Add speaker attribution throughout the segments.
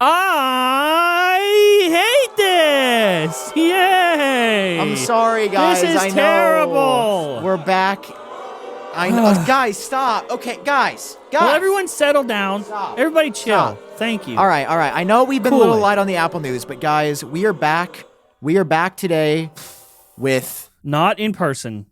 Speaker 1: I hate this! Yay!
Speaker 2: I'm sorry, guys.
Speaker 1: This is
Speaker 2: I know.
Speaker 1: terrible.
Speaker 2: We're back. I know. Guys, stop. Okay, guys.
Speaker 1: Well, everyone settle down.
Speaker 2: Stop.
Speaker 1: Everybody chill.
Speaker 2: Stop.
Speaker 1: Thank you.
Speaker 2: All right. I know we've been
Speaker 1: Cool
Speaker 2: a little
Speaker 1: it.
Speaker 2: light on the Apple news, but guys, we are back. We are back today with
Speaker 1: Not in person.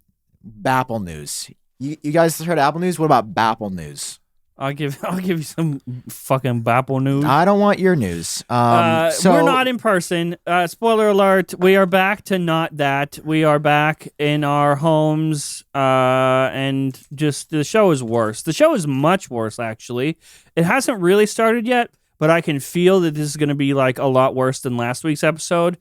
Speaker 2: Bapple news. You guys heard of Apple news? What about Bapple news?
Speaker 1: I'll give you some fucking Bapple news.
Speaker 2: I don't want your news. So
Speaker 1: we're not in person. Spoiler alert, we are back to not that. We are back in our homes, and just the show is worse. The show is much worse, actually. It hasn't really started yet, but I can feel that this is going to be like a lot worse than last week's episode,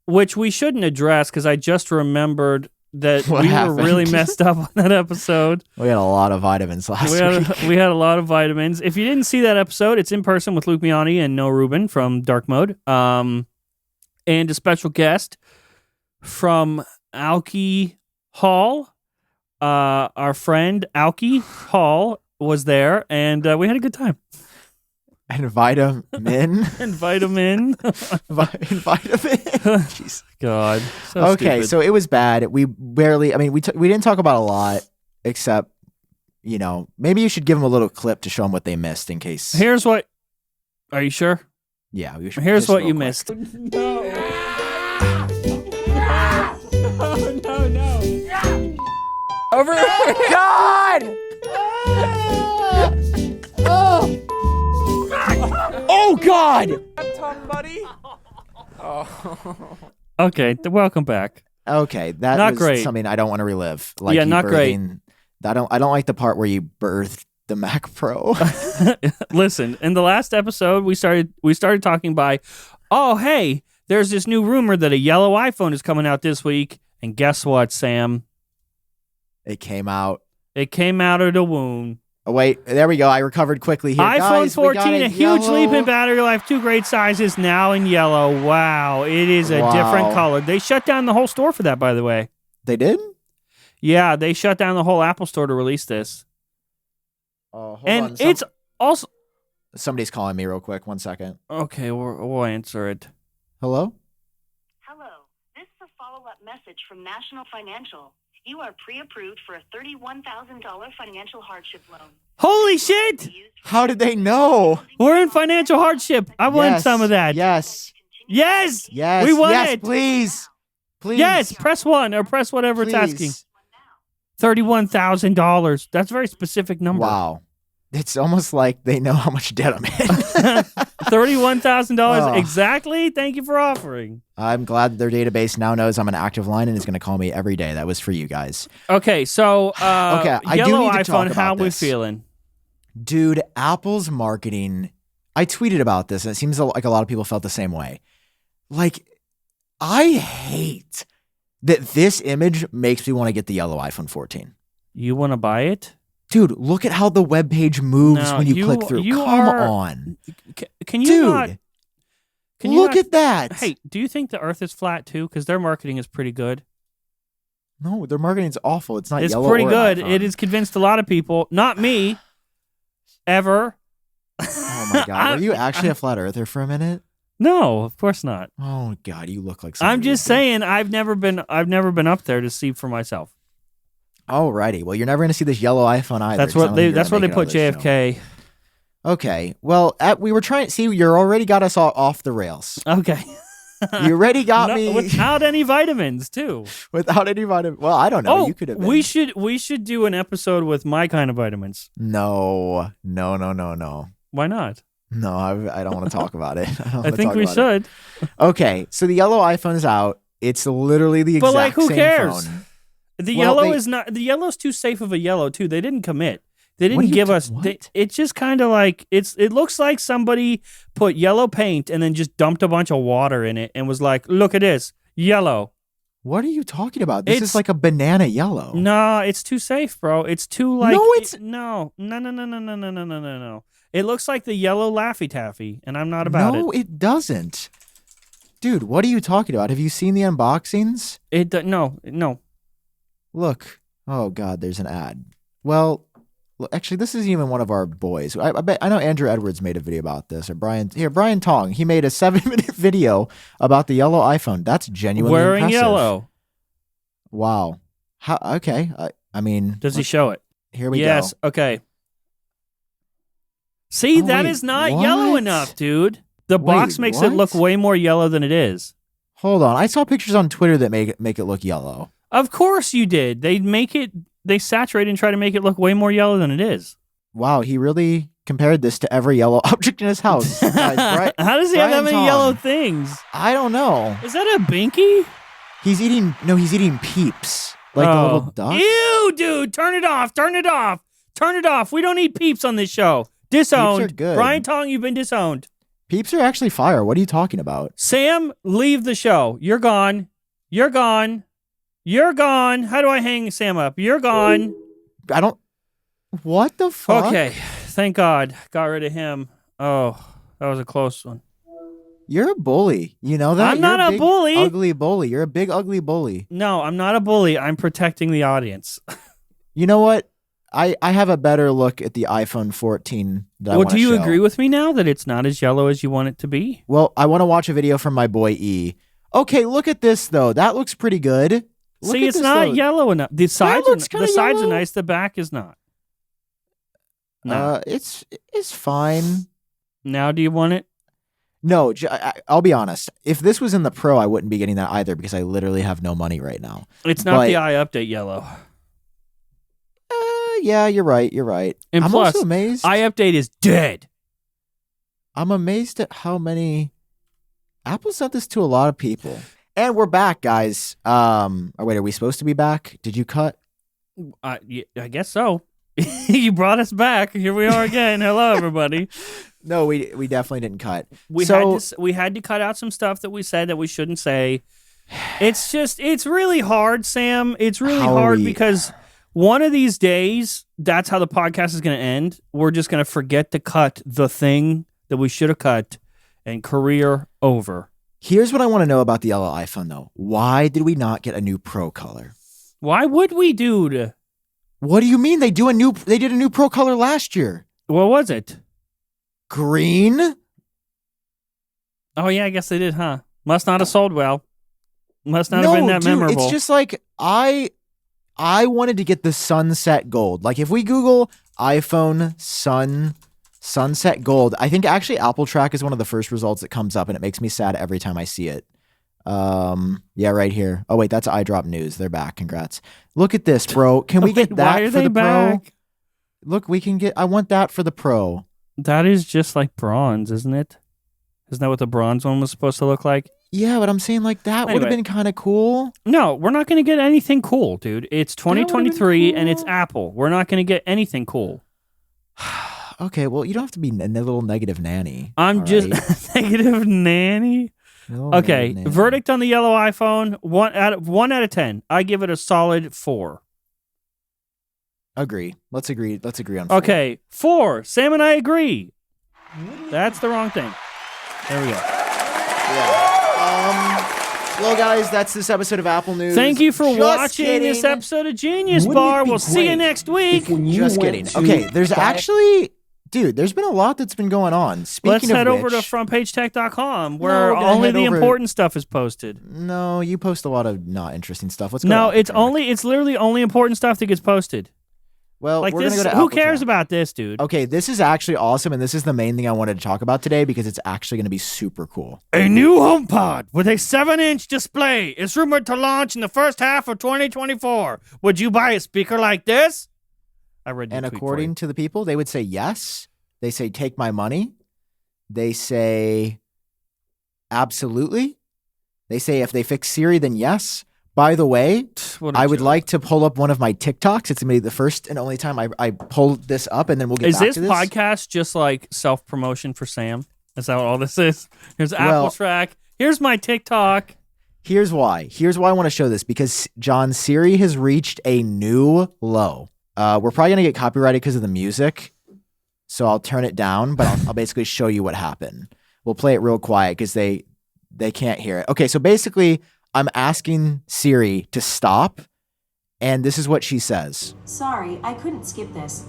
Speaker 1: which we shouldn't address because I just remembered that
Speaker 2: What
Speaker 1: we
Speaker 2: happened?
Speaker 1: were really messed up on that episode.
Speaker 2: We had a lot of vitamins last week.
Speaker 1: We had a lot of vitamins. If you didn't see that episode, it's in person with Luke Miani and Noah Rubin from Dark Mode. And a special guest from Alki Hall. Our friend Alki Hall was there, and we had a good time.
Speaker 2: And vitamin.
Speaker 1: And vitamin.
Speaker 2: Vitamin. Jeez.
Speaker 1: God. So
Speaker 2: Okay,
Speaker 1: stupid.
Speaker 2: so it was bad. We barely. I mean, we didn't talk about a lot, except maybe you should give them a little clip to show them what they missed in case.
Speaker 1: Here's what. Are you sure?
Speaker 2: Yeah. We should,
Speaker 1: Here's
Speaker 2: just
Speaker 1: what
Speaker 2: real
Speaker 1: you
Speaker 2: quick.
Speaker 1: missed. No. No. Over.
Speaker 2: God! Oh God!
Speaker 3: Tongue, buddy.
Speaker 1: Okay, welcome back.
Speaker 2: Okay, that
Speaker 1: Not
Speaker 2: was
Speaker 1: great.
Speaker 2: something I don't want to relive. Like
Speaker 1: Yeah,
Speaker 2: you
Speaker 1: not great.
Speaker 2: birthing- I don't like the part where you birthed the Mac Pro.
Speaker 1: Listen, in the last episode, we started talking by, oh hey, there's this new rumor that a yellow iPhone is coming out this week, and guess what, Sam?
Speaker 2: It came out.
Speaker 1: It came out of the womb.
Speaker 2: Oh wait, there we go. I recovered quickly here.
Speaker 1: iPhone
Speaker 2: Guys, we got
Speaker 1: 14, a huge leap in battery life, 2 great sizes, now in yellow. Wow, it is a different
Speaker 2: Wow.
Speaker 1: color. They shut down the whole store for that, by the way.
Speaker 2: They did?
Speaker 1: Yeah, they shut down the whole Apple store to release this.
Speaker 2: Oh, hold
Speaker 1: And
Speaker 2: on.
Speaker 1: it's also...
Speaker 2: Somebody's calling me real quick. 1 second.
Speaker 1: Okay, we'll answer it.
Speaker 2: Hello?
Speaker 4: Hello. This is a follow-up message from National Financial. You are pre-approved for a $31,000 financial hardship loan.
Speaker 1: Holy shit!
Speaker 2: How did they know?
Speaker 1: We're in financial hardship. I want
Speaker 2: Yes,
Speaker 1: some of that.
Speaker 2: Yes.
Speaker 1: Yes!
Speaker 2: Yes.
Speaker 1: We want
Speaker 2: yes,
Speaker 1: it.
Speaker 2: Please. Please.
Speaker 1: Yes, press 1 or press whatever it's asking.
Speaker 2: Please.
Speaker 1: $31,000. That's a very specific number.
Speaker 2: Wow. It's almost like they know how much debt I'm in.
Speaker 1: $31,000
Speaker 2: Oh.
Speaker 1: exactly. Thank you for offering.
Speaker 2: I'm glad their database now knows I'm an active line and is going to call me every day. That was for you guys.
Speaker 1: Okay, so
Speaker 2: Okay, I do
Speaker 1: yellow
Speaker 2: need to talk
Speaker 1: iPhone,
Speaker 2: about
Speaker 1: how we
Speaker 2: this.
Speaker 1: feeling?
Speaker 2: Dude, Apple's marketing. I tweeted about this and it seems like a lot of people felt the same way. Like, I hate that this image makes me want to get the yellow iPhone 14.
Speaker 1: You want to buy it?
Speaker 2: Dude, look at how the web page moves
Speaker 1: No,
Speaker 2: when you click through.
Speaker 1: you
Speaker 2: Come
Speaker 1: are-
Speaker 2: on.
Speaker 1: Can you
Speaker 2: Dude,
Speaker 1: not? Can you
Speaker 2: look
Speaker 1: not-
Speaker 2: at that.
Speaker 1: Hey, do you think the Earth is flat too? Because their marketing is pretty good.
Speaker 2: No, their marketing's awful. It's not
Speaker 1: It's
Speaker 2: yellow
Speaker 1: pretty
Speaker 2: or
Speaker 1: good.
Speaker 2: iPhone.
Speaker 1: It has convinced a lot of people. Not me. Ever.
Speaker 2: Oh my God. Were you actually a flat earther for a minute?
Speaker 1: No, of course not.
Speaker 2: Oh God, you look like somebody
Speaker 1: I'm just
Speaker 2: would be.
Speaker 1: saying I've never been up there to see for myself.
Speaker 2: Alrighty. Well, you're never going to see this yellow iPhone either.
Speaker 1: That's
Speaker 2: 'cause I
Speaker 1: what
Speaker 2: don't
Speaker 1: they
Speaker 2: think you're
Speaker 1: that's where they
Speaker 2: gonna
Speaker 1: put
Speaker 2: make it out of this
Speaker 1: JFK.
Speaker 2: show. Okay. Well, we were trying. See, you already got us all off the rails.
Speaker 1: Okay.
Speaker 2: You already got
Speaker 1: No,
Speaker 2: me
Speaker 1: without any vitamins too.
Speaker 2: without any vitamin. Well, I don't know.
Speaker 1: Oh,
Speaker 2: You could have. Been.
Speaker 1: we should do an episode with my kind of vitamins.
Speaker 2: No.
Speaker 1: Why not?
Speaker 2: No, I don't want to talk about it.
Speaker 1: I think we should.
Speaker 2: Okay, so the yellow iPhone is out. It's literally the
Speaker 1: But
Speaker 2: exact
Speaker 1: like, who
Speaker 2: same
Speaker 1: cares?
Speaker 2: phone.
Speaker 1: The
Speaker 2: Well,
Speaker 1: yellow
Speaker 2: they-
Speaker 1: is not. The yellow's too safe of a yellow too. They didn't commit. They
Speaker 2: What
Speaker 1: didn't
Speaker 2: do you
Speaker 1: give
Speaker 2: do-
Speaker 1: us.
Speaker 2: what?
Speaker 1: It's just kind of like It looks like somebody put yellow paint and then just dumped a bunch of water in it and was like, "Look at this, yellow."
Speaker 2: What are you talking about? This
Speaker 1: It's-
Speaker 2: is like a banana yellow.
Speaker 1: No, it's too safe, bro. It's too like.
Speaker 2: No, it's-
Speaker 1: no. It looks like the yellow Laffy Taffy, and I'm not about
Speaker 2: No, it doesn't. Dude, what are you talking about? Have you seen the unboxings?
Speaker 1: No.
Speaker 2: Look. Oh God, there's an ad. Well, Actually, this isn't even one of our boys. I know Andrew Edwards made a video about this, or Brian Tong. He made a 7-minute video about the yellow iPhone. That's genuinely
Speaker 1: Wearing
Speaker 2: impressive.
Speaker 1: yellow.
Speaker 2: Wow. How? Okay. I mean,
Speaker 1: Does he show it?
Speaker 2: Here we go.
Speaker 1: Yes. Okay. See,
Speaker 2: Oh,
Speaker 1: that
Speaker 2: wait,
Speaker 1: is not
Speaker 2: what?
Speaker 1: yellow enough, dude. The box
Speaker 2: Wait,
Speaker 1: makes it look
Speaker 2: what?
Speaker 1: way more yellow than it is.
Speaker 2: Hold on. I saw pictures on Twitter that make it look yellow.
Speaker 1: Of course you did. They saturate and try to make it look way more yellow than it is.
Speaker 2: Wow, he really compared this to every yellow object in his house. Guys,
Speaker 1: How does he have that
Speaker 2: Brian
Speaker 1: many
Speaker 2: Tong.
Speaker 1: yellow things?
Speaker 2: I don't know.
Speaker 1: Is that a binky?
Speaker 2: He's eating Peeps. Like the little duck.
Speaker 1: Ew, dude, turn it off. Turn it off. Turn it off. We don't eat Peeps on this show. Disowned.
Speaker 2: Peeps are good.
Speaker 1: Brian Tong, you've been disowned.
Speaker 2: Peeps are actually fire. What are you talking about?
Speaker 1: Sam, leave the show. You're gone. You're gone. You're gone. How do I hang Sam up? You're gone.
Speaker 2: I don't. What the fuck?
Speaker 1: Okay. Thank God. Got rid of him. Oh, that was a close one.
Speaker 2: You're a bully. You know that?
Speaker 1: I'm not
Speaker 2: You're
Speaker 1: a
Speaker 2: big,
Speaker 1: bully.
Speaker 2: Ugly bully. You're a big ugly bully.
Speaker 1: No, I'm not a bully. I'm protecting the audience.
Speaker 2: You know what? I have a better look at the iPhone 14 that I
Speaker 1: Well,
Speaker 2: want to
Speaker 1: do you
Speaker 2: show.
Speaker 1: agree with me now that it's not as yellow as you want it to be?
Speaker 2: Well, I want to watch a video from my boy E. Okay, look at this though. That looks pretty good. Look
Speaker 1: See,
Speaker 2: at
Speaker 1: it's
Speaker 2: this,
Speaker 1: not
Speaker 2: though.
Speaker 1: yellow enough. The sides
Speaker 2: looks
Speaker 1: are
Speaker 2: kinda
Speaker 1: sides are
Speaker 2: yellow.
Speaker 1: nice. The back is not. No.
Speaker 2: It's fine.
Speaker 1: Now, do you want it?
Speaker 2: No, I'll be honest. If this was in the Pro, I wouldn't be getting that either because I literally have no money right now.
Speaker 1: It's not
Speaker 2: But-
Speaker 1: the iUpdate yellow.
Speaker 2: Yeah, you're right. You're right.
Speaker 1: And
Speaker 2: I'm
Speaker 1: plus,
Speaker 2: also amazed.
Speaker 1: iUpdate is dead.
Speaker 2: I'm amazed at how many. Apple sent this to a lot of people, and we're back, guys. Or wait, are we supposed to be back? Did you cut?
Speaker 1: I guess so. You brought us back. Here we are again. Hello, everybody.
Speaker 2: No, we definitely didn't cut.
Speaker 1: We had to cut out some stuff that we said that we shouldn't say. It's really hard, Sam. It's really
Speaker 2: How are
Speaker 1: hard
Speaker 2: we-
Speaker 1: because one of these days, that's how the podcast is going to end. We're just going to forget to cut the thing that we should have cut, and career over.
Speaker 2: Here's what I want to know about the yellow iPhone, though. Why did we not get a new Pro color?
Speaker 1: Why would we, dude?
Speaker 2: What do you mean they did a new Pro color last year?
Speaker 1: What was it?
Speaker 2: Green?
Speaker 1: Oh, yeah, I guess they did, huh? Must not have sold well. Must not have been that
Speaker 2: dude,
Speaker 1: memorable.
Speaker 2: It's just like I wanted to get the sunset gold. Like if we Google iPhone sunset gold, I think actually Apple Track is one of the first results that comes up, and it makes me sad every time I see it. Yeah, right here. Oh wait, that's iDrop News. They're back. Congrats. Look at this, bro. Can we get
Speaker 1: Wait,
Speaker 2: that
Speaker 1: why are
Speaker 2: for
Speaker 1: they
Speaker 2: the
Speaker 1: back?
Speaker 2: Pro? Look, we can get. I want that for the Pro.
Speaker 1: That is just like bronze, isn't it? Isn't that what the bronze one was supposed to look like?
Speaker 2: Yeah, but I'm saying like that would have
Speaker 1: Anyway.
Speaker 2: been kind of cool.
Speaker 1: No, we're not going to get anything cool, dude. It's
Speaker 2: would've been
Speaker 1: 2023 and it's
Speaker 2: cool.
Speaker 1: Apple. We're not going to get anything cool.
Speaker 2: Okay, well, you don't have to be a little negative nanny.
Speaker 1: I'm
Speaker 2: all
Speaker 1: just
Speaker 2: right?
Speaker 1: negative nanny.
Speaker 2: Little
Speaker 1: Okay,
Speaker 2: negative nanny.
Speaker 1: verdict on the yellow iPhone, 1 out of 10. I give it a solid 4.
Speaker 2: Agree. Let's agree. Let's agree on. 4.
Speaker 1: Okay, 4. Sam and I agree. That's the wrong thing. There we go.
Speaker 2: Well, guys, that's this episode of Apple News.
Speaker 1: Thank you for
Speaker 2: Just
Speaker 1: watching this
Speaker 2: kidding.
Speaker 1: episode of Genius
Speaker 3: Wouldn't it
Speaker 1: Bar.
Speaker 3: be
Speaker 1: We'll see you
Speaker 3: great
Speaker 1: next week.
Speaker 3: when you
Speaker 2: Just
Speaker 3: went
Speaker 2: kidding.
Speaker 3: to
Speaker 2: Okay, there's
Speaker 3: buy-
Speaker 2: actually, dude, there's been a lot that's been going on. Speaking
Speaker 1: Let's
Speaker 2: of
Speaker 1: head over to
Speaker 2: which-
Speaker 1: frontpagetech.com
Speaker 2: No,
Speaker 1: where
Speaker 2: we're gonna
Speaker 1: only
Speaker 2: head
Speaker 1: the
Speaker 2: over-
Speaker 1: important stuff is posted.
Speaker 2: No, you post a lot of not interesting stuff. Let's go.
Speaker 1: No,
Speaker 2: to
Speaker 1: it's
Speaker 2: Apple Track.
Speaker 1: it's literally only important stuff that gets posted.
Speaker 2: Well,
Speaker 1: Like
Speaker 2: we're
Speaker 1: this,
Speaker 2: gonna go to
Speaker 1: who
Speaker 2: Apple
Speaker 1: cares
Speaker 2: Track.
Speaker 1: about this, dude?
Speaker 2: Okay, this is actually awesome, and this is the main thing I wanted to talk about today because it's actually going to be super cool.
Speaker 1: A new HomePod with a 7-inch display is rumored to launch in the first half of 2024. Would you buy a speaker like this? I read your
Speaker 2: And
Speaker 1: tweet for
Speaker 2: according
Speaker 1: you.
Speaker 2: to the people, they would say yes. They say take my money. They say absolutely. They say if they fix Siri, then yes. By the way,
Speaker 1: What a
Speaker 2: I would
Speaker 1: joke.
Speaker 2: like to pull up one of my TikToks. It's going to be the first and only time I pull this up, and then we'll get
Speaker 1: Is
Speaker 2: back
Speaker 1: this
Speaker 2: to this.
Speaker 1: podcast just like self-promotion for Sam? Is that what all this is? Here's Apple
Speaker 2: Well-
Speaker 1: Track. Here's my TikTok.
Speaker 2: Here's why. Here's why I want to show this, because Jon, Siri has reached a new low. We're probably going to get copyrighted because of the music, so I'll turn it down, but I'll basically show you what happened. We'll play it real quiet because they can't hear it. Okay, so basically, I'm asking Siri to stop, And this is what she says.
Speaker 3: Sorry, I couldn't skip this.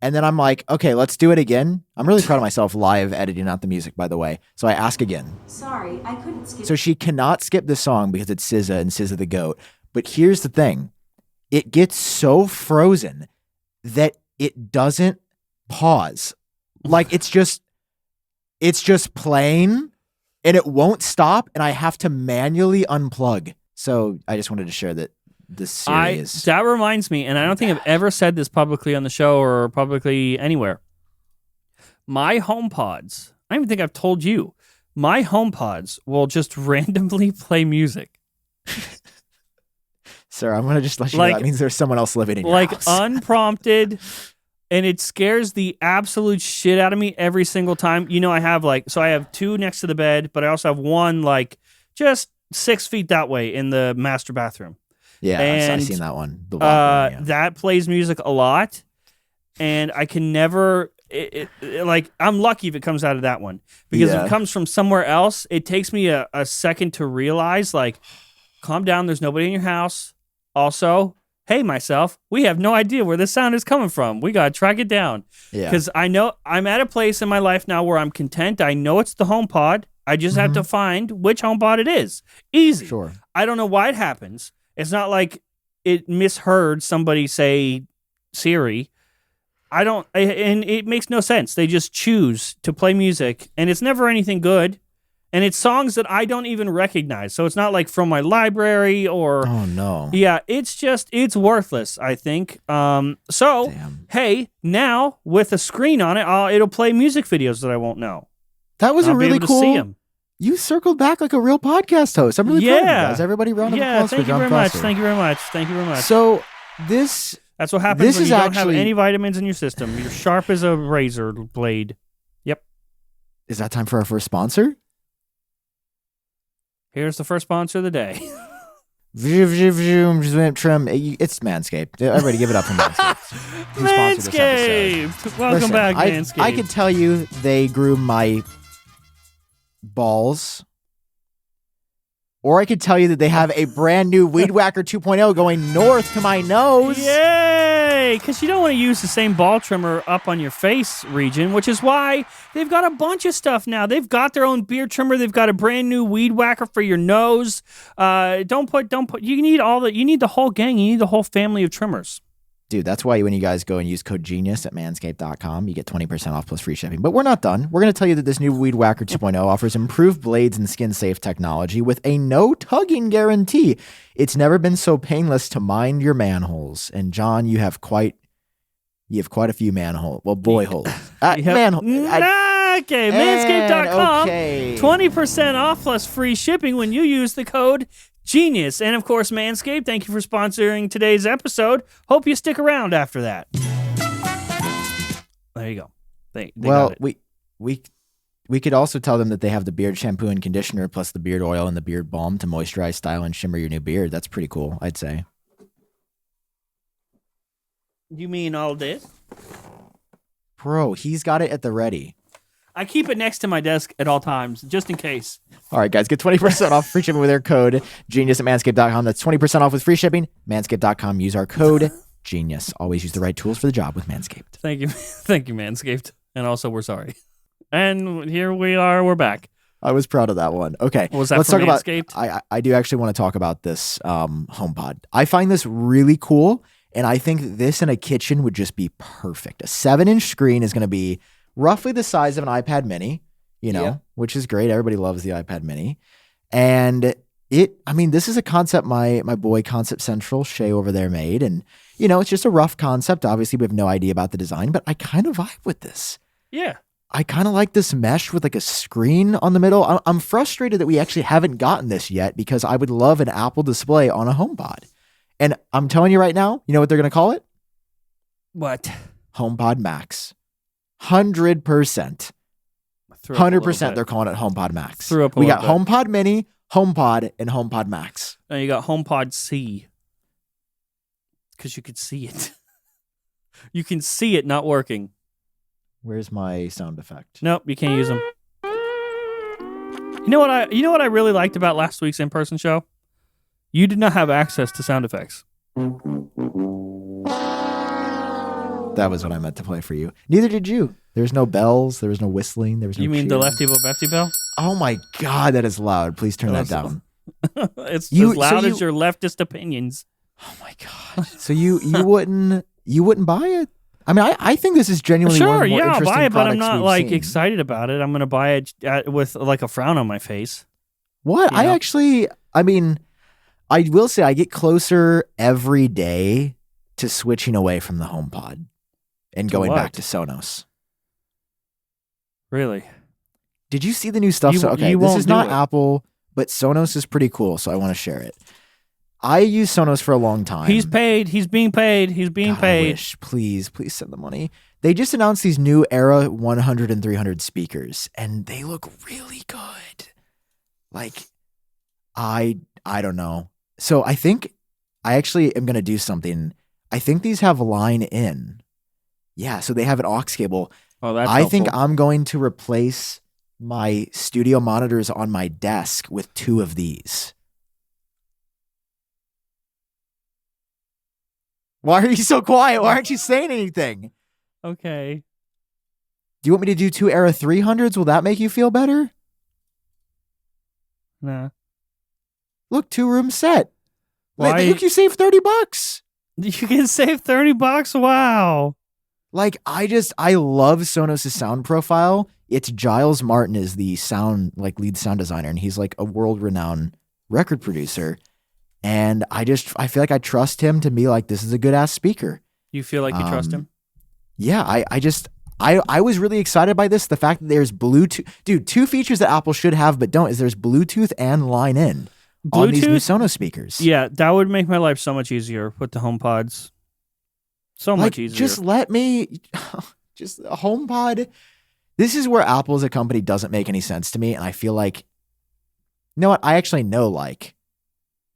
Speaker 2: And then I'm like, okay, let's do it again. I'm really proud of myself live editing out the music, by the way. So I ask again.
Speaker 3: Sorry, I couldn't skip.
Speaker 2: So she cannot skip the song because it's SZA and SZA the GOAT. But here's the thing. It gets so frozen that it doesn't pause. Like it's just playing and it won't stop. And I have to manually unplug. So I just wanted to share that this series.
Speaker 1: That reminds me, and I don't think I've ever said this publicly on the show or publicly anywhere. My HomePods, I don't even think I've told you, my HomePods will just randomly play music.
Speaker 2: Sir, I'm going to just let you know that means there's someone else living in your house.
Speaker 1: Like unprompted, and it scares the absolute shit out of me every single time. You know, I have I have two next to the bed, but I also have one just 6 feet that way in the master bathroom.
Speaker 2: Yeah,
Speaker 1: and,
Speaker 2: I've seen that one. The yeah.
Speaker 1: That plays music a lot, and I can never... I'm lucky if it comes out of that one. Because if it comes from somewhere else, it takes me a second to realize, calm down, there's nobody in your house. Also, hey, myself, we have no idea where this sound is coming from. We got to track it down.
Speaker 2: Yeah.
Speaker 1: Because I know I'm at a place in my life now where I'm content. I know it's the HomePod. I just have to find which HomePod it is. Easy.
Speaker 2: Sure.
Speaker 1: I don't know why it happens. It's not like it misheard somebody say Siri. And it makes no sense. They just choose to play music, and it's never anything good. And it's songs that I don't even recognize. So it's not like from my library or...
Speaker 2: Oh, no.
Speaker 1: Yeah, it's worthless, I think.
Speaker 2: Damn.
Speaker 1: Hey, now with a screen on it, it'll play music videos that I won't know.
Speaker 2: That was
Speaker 1: I'll
Speaker 2: a really
Speaker 1: be able
Speaker 2: cool...
Speaker 1: to see 'em.
Speaker 2: You circled back like a real podcast host. I'm really proud of you guys. Everybody round of applause for Jon
Speaker 1: much.
Speaker 2: Sam.
Speaker 1: Thank you very much. Thank you very much.
Speaker 2: So this...
Speaker 1: That's what happens
Speaker 2: This
Speaker 1: when
Speaker 2: is
Speaker 1: you don't
Speaker 2: actually-
Speaker 1: have any vitamins in your system. You're sharp as a razor blade. Yep.
Speaker 2: Is that time for our first sponsor?
Speaker 1: Here's the first sponsor of the day.
Speaker 2: Trim. It's Manscaped. Everybody give it up for Manscaped. Who sponsored this episode.
Speaker 1: Manscaped! Welcome
Speaker 2: Listen,
Speaker 1: back, Manscaped.
Speaker 2: I could tell you they grew my balls. Or I could tell you that they have a brand new Weed Whacker 2.0 going north to my nose.
Speaker 1: Yay! Because you don't want to use the same ball trimmer up on your face region, which is why they've got a bunch of stuff now. They've got their own beard trimmer. They've got a brand new Weed Whacker for your nose. Don't put. You need the whole gang. You need the whole family of trimmers.
Speaker 2: Dude, that's why when you guys go and use code GENIUS at manscaped.com, you get 20% off plus free shipping. But we're not done. We're going to tell you that this new Weed Whacker 2.0 offers improved blades and skin-safe technology with a no-tugging guarantee. It's never been so painless to mind your manholes. And John, you have quite a few manholes. Well, boy holes. Manhole.
Speaker 1: Okay, manscaped.com.
Speaker 2: Okay.
Speaker 1: 20% off plus free shipping when you use the code GENIUS. And of course, Manscaped, thank you for sponsoring today's episode. Hope you stick around after that. There you go. They got it.
Speaker 2: we could also tell them that they have the beard shampoo and conditioner plus the beard oil and the beard balm to moisturize, style, and shimmer your new beard. That's pretty cool, I'd say.
Speaker 1: You mean all this?
Speaker 2: Bro, he's got it at the ready.
Speaker 1: I keep it next to my desk at all times, just in case.
Speaker 2: All right, guys, get 20% off free shipping with their code GENIUS at manscaped.com. That's 20% off with free shipping. Manscaped.com. Use our code GENIUS. Always use the right tools for the job with Manscaped.
Speaker 1: Thank you. Thank you, Manscaped. And also, we're sorry. And here we are. We're back.
Speaker 2: I was proud of that one. Okay,
Speaker 1: Was that
Speaker 2: let's
Speaker 1: from
Speaker 2: talk
Speaker 1: Manscaped?
Speaker 2: about. I do actually want to talk about this HomePod. I find this really cool, and I think this in a kitchen would just be perfect. A 7-inch screen is going to be roughly the size of an iPad mini, which is great. Everybody loves the iPad mini. And this is a concept my boy Concept Central, Shay over there made. And, it's just a rough concept. Obviously, we have no idea about the design, but I kind of vibe with this.
Speaker 1: Yeah.
Speaker 2: I kind of like this mesh with like a screen on the middle. I'm frustrated that we actually haven't gotten this yet because I would love an Apple display on a HomePod. And I'm telling you right now, you know what they're going to call it?
Speaker 1: What?
Speaker 2: HomePod Max. 100%. 100% they're calling it HomePod Max. We got HomePod Mini, HomePod, and HomePod Max.
Speaker 1: And you got HomePod C. Because you could see it. You can see it not working.
Speaker 2: Where's my sound effect?
Speaker 1: Nope, you can't use them. You know what I really liked about last week's in-person show? You did not have access to sound effects.
Speaker 2: That was what I meant to play for you. Neither did you. There was no bells. There was no whistling. There was no
Speaker 1: You mean the
Speaker 2: cheers.
Speaker 1: lefty lefty bell?
Speaker 2: Oh my God, that is loud. Please turn that down.
Speaker 1: It's
Speaker 2: You-
Speaker 1: as loud
Speaker 2: so
Speaker 1: as your leftist opinions.
Speaker 2: Oh my God. So you wouldn't buy it? I mean, I think this is genuinely one of
Speaker 1: Sure,
Speaker 2: the more
Speaker 1: yeah, I'll
Speaker 2: interesting
Speaker 1: buy it, but I'm
Speaker 2: products
Speaker 1: not
Speaker 2: we've
Speaker 1: like
Speaker 2: seen.
Speaker 1: excited about it. I'm gonna buy it with like a frown on my face.
Speaker 2: What?
Speaker 1: You know?
Speaker 2: I mean, I will say I get closer every day to switching away from the HomePod and going
Speaker 1: what?
Speaker 2: back to Sonos.
Speaker 1: Really?
Speaker 2: Did you see the new stuff?
Speaker 1: You-
Speaker 2: So, okay,
Speaker 1: you
Speaker 2: this
Speaker 1: won't
Speaker 2: is
Speaker 1: do
Speaker 2: not
Speaker 1: it.
Speaker 2: Apple, but Sonos is pretty cool, so I want to share it. I use Sonos for a long time.
Speaker 1: He's paid. He's being paid. He's being
Speaker 2: God, I
Speaker 1: paid.
Speaker 2: wish. Please send the money. They just announced these new Era 100 and 300 speakers, and they look really good. Like, I don't know. So I think I actually am going to do something. I think these have line in. Yeah, so they have an aux cable.
Speaker 1: Oh, that's
Speaker 2: I think
Speaker 1: helpful.
Speaker 2: I'm going to replace my studio monitors on my desk with 2 of these. Why are you so quiet? Why aren't you saying anything?
Speaker 1: Okay.
Speaker 2: Do you want me to do 2 Era 300s? Will that make you feel better?
Speaker 1: Nah.
Speaker 2: Look, 2-room set.
Speaker 1: Why-
Speaker 2: Look, you save $30.
Speaker 1: You can save $30. Wow.
Speaker 2: Like, I love Sonos' sound profile. It's Giles Martin is the lead sound designer, and he's like a world-renowned record producer. And I feel like I trust him to be like, this is a good ass speaker.
Speaker 1: You feel like you trust him?
Speaker 2: Yeah, I was really excited by this. The fact that there's Bluetooth, dude, 2 features that Apple should have but don't is there's Bluetooth and line in on these new Sonos speakers.
Speaker 1: Yeah, that would make my life so much easier with the HomePods. So much easier.
Speaker 2: Just let me, just a HomePod. This is where Apple as a company doesn't make any sense to me. And I feel like, you know what? I actually know, like,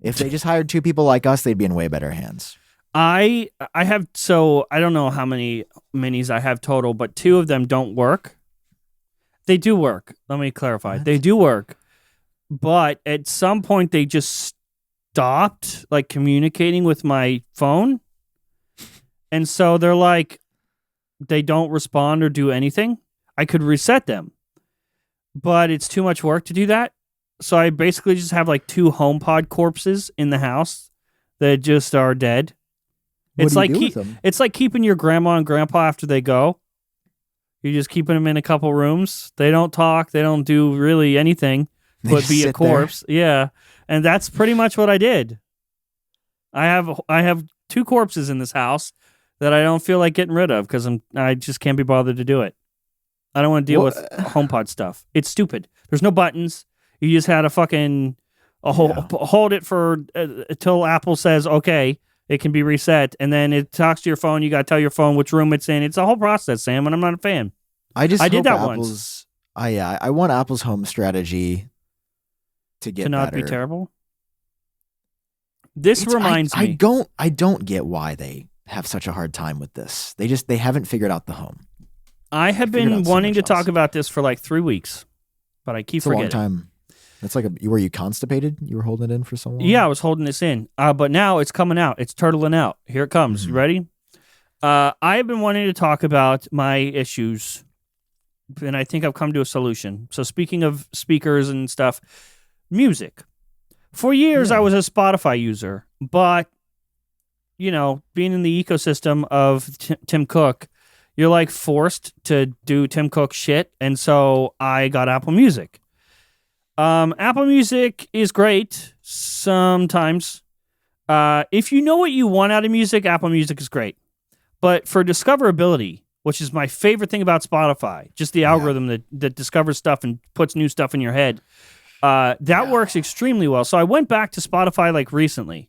Speaker 2: if they just hired 2 people like us, they'd be in way better hands.
Speaker 1: I have, so I don't know how many minis I have total, but 2 of them don't work. They do work. Let me clarify.
Speaker 2: What?
Speaker 1: They do work. But at some point they just stopped like communicating with my phone. And so they're like, they don't respond or do anything. I could reset them, but it's too much work to do that. So I basically just have like 2 HomePod corpses in the house that just are dead.
Speaker 2: What do you do with them?
Speaker 1: It's like keeping your grandma and grandpa after they go. You're just keeping them in a couple rooms. They don't talk. They don't do really anything
Speaker 2: They
Speaker 1: but
Speaker 2: just
Speaker 1: be a
Speaker 2: sit there.
Speaker 1: corpse. Yeah, and that's pretty much what I did. I have 2 corpses in this house that I don't feel like getting rid of because I just can't be bothered to do it. I don't want to deal with HomePod stuff. It's stupid. There's no buttons. You just had to fucking hold it for until Apple says okay. It can be reset, and then it talks to your phone. You got to tell your phone which room it's in. It's a whole process, Sam, and I'm not a fan.
Speaker 2: I did
Speaker 1: hope
Speaker 2: that
Speaker 1: Apple's,
Speaker 2: once. I want Apple's home strategy to get
Speaker 1: to not
Speaker 2: better.
Speaker 1: be terrible. This reminds
Speaker 2: I
Speaker 1: me.
Speaker 2: don't get why they have such a hard time with this. They haven't figured out the home.
Speaker 1: I have
Speaker 2: figured
Speaker 1: been
Speaker 2: out so
Speaker 1: wanting
Speaker 2: much
Speaker 1: to talk
Speaker 2: else.
Speaker 1: about this for like 3 weeks, but I keep
Speaker 2: It's a long
Speaker 1: forgetting.
Speaker 2: time. That's like were you constipated? You were holding it in for so long?
Speaker 1: Yeah, I was holding this in, but now it's coming out. It's turtling out. Here it comes. You ready? I have been wanting to talk about my issues, and I think I've come to a solution. So speaking of speakers and stuff, music. For years, I was a Spotify user, but, you know, being in the ecosystem of Tim Cook, you're like forced to do Tim Cook shit, and so I got Apple Music. Apple Music is great sometimes. If you know what you want out of music, Apple Music is great. But for discoverability, which is my favorite thing about Spotify, just the algorithm that discovers stuff and puts new stuff in your head, that works extremely well. So I went back to Spotify like recently,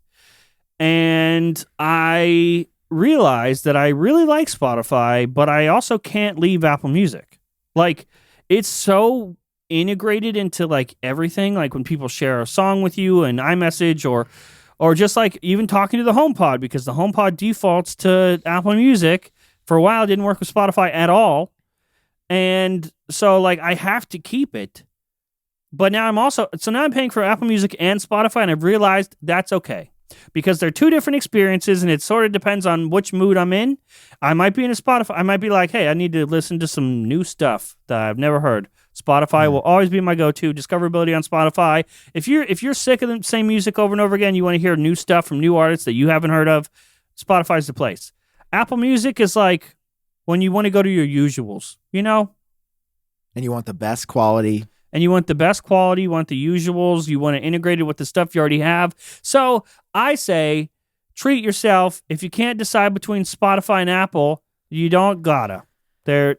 Speaker 1: and I realized that I really like Spotify, but I also can't leave Apple Music. Like, it's so integrated into like everything, like when people share a song with you and iMessage or just like even talking to the HomePod, because the HomePod defaults to Apple Music. For a while, it didn't work with Spotify at all. And so like I have to keep it. But now I'm paying for Apple Music and Spotify, and I've realized that's okay. Because they're two different experiences, and it sort of depends on which mood I'm in. I might be in a Spotify. I might be like, hey, I need to listen to some new stuff that I've never heard. Spotify will always be my go-to. Discoverability on Spotify. If you're sick of the same music over and over again, you want to hear new stuff from new artists that you haven't heard of, Spotify's the place. Apple Music is like when you want to go to your usuals, you know?
Speaker 2: And you want the best quality.
Speaker 1: And you want the best quality, you want the usuals, you want to integrate it with the stuff you already have. So I say, treat yourself. If you can't decide between Spotify and Apple, you don't gotta. They're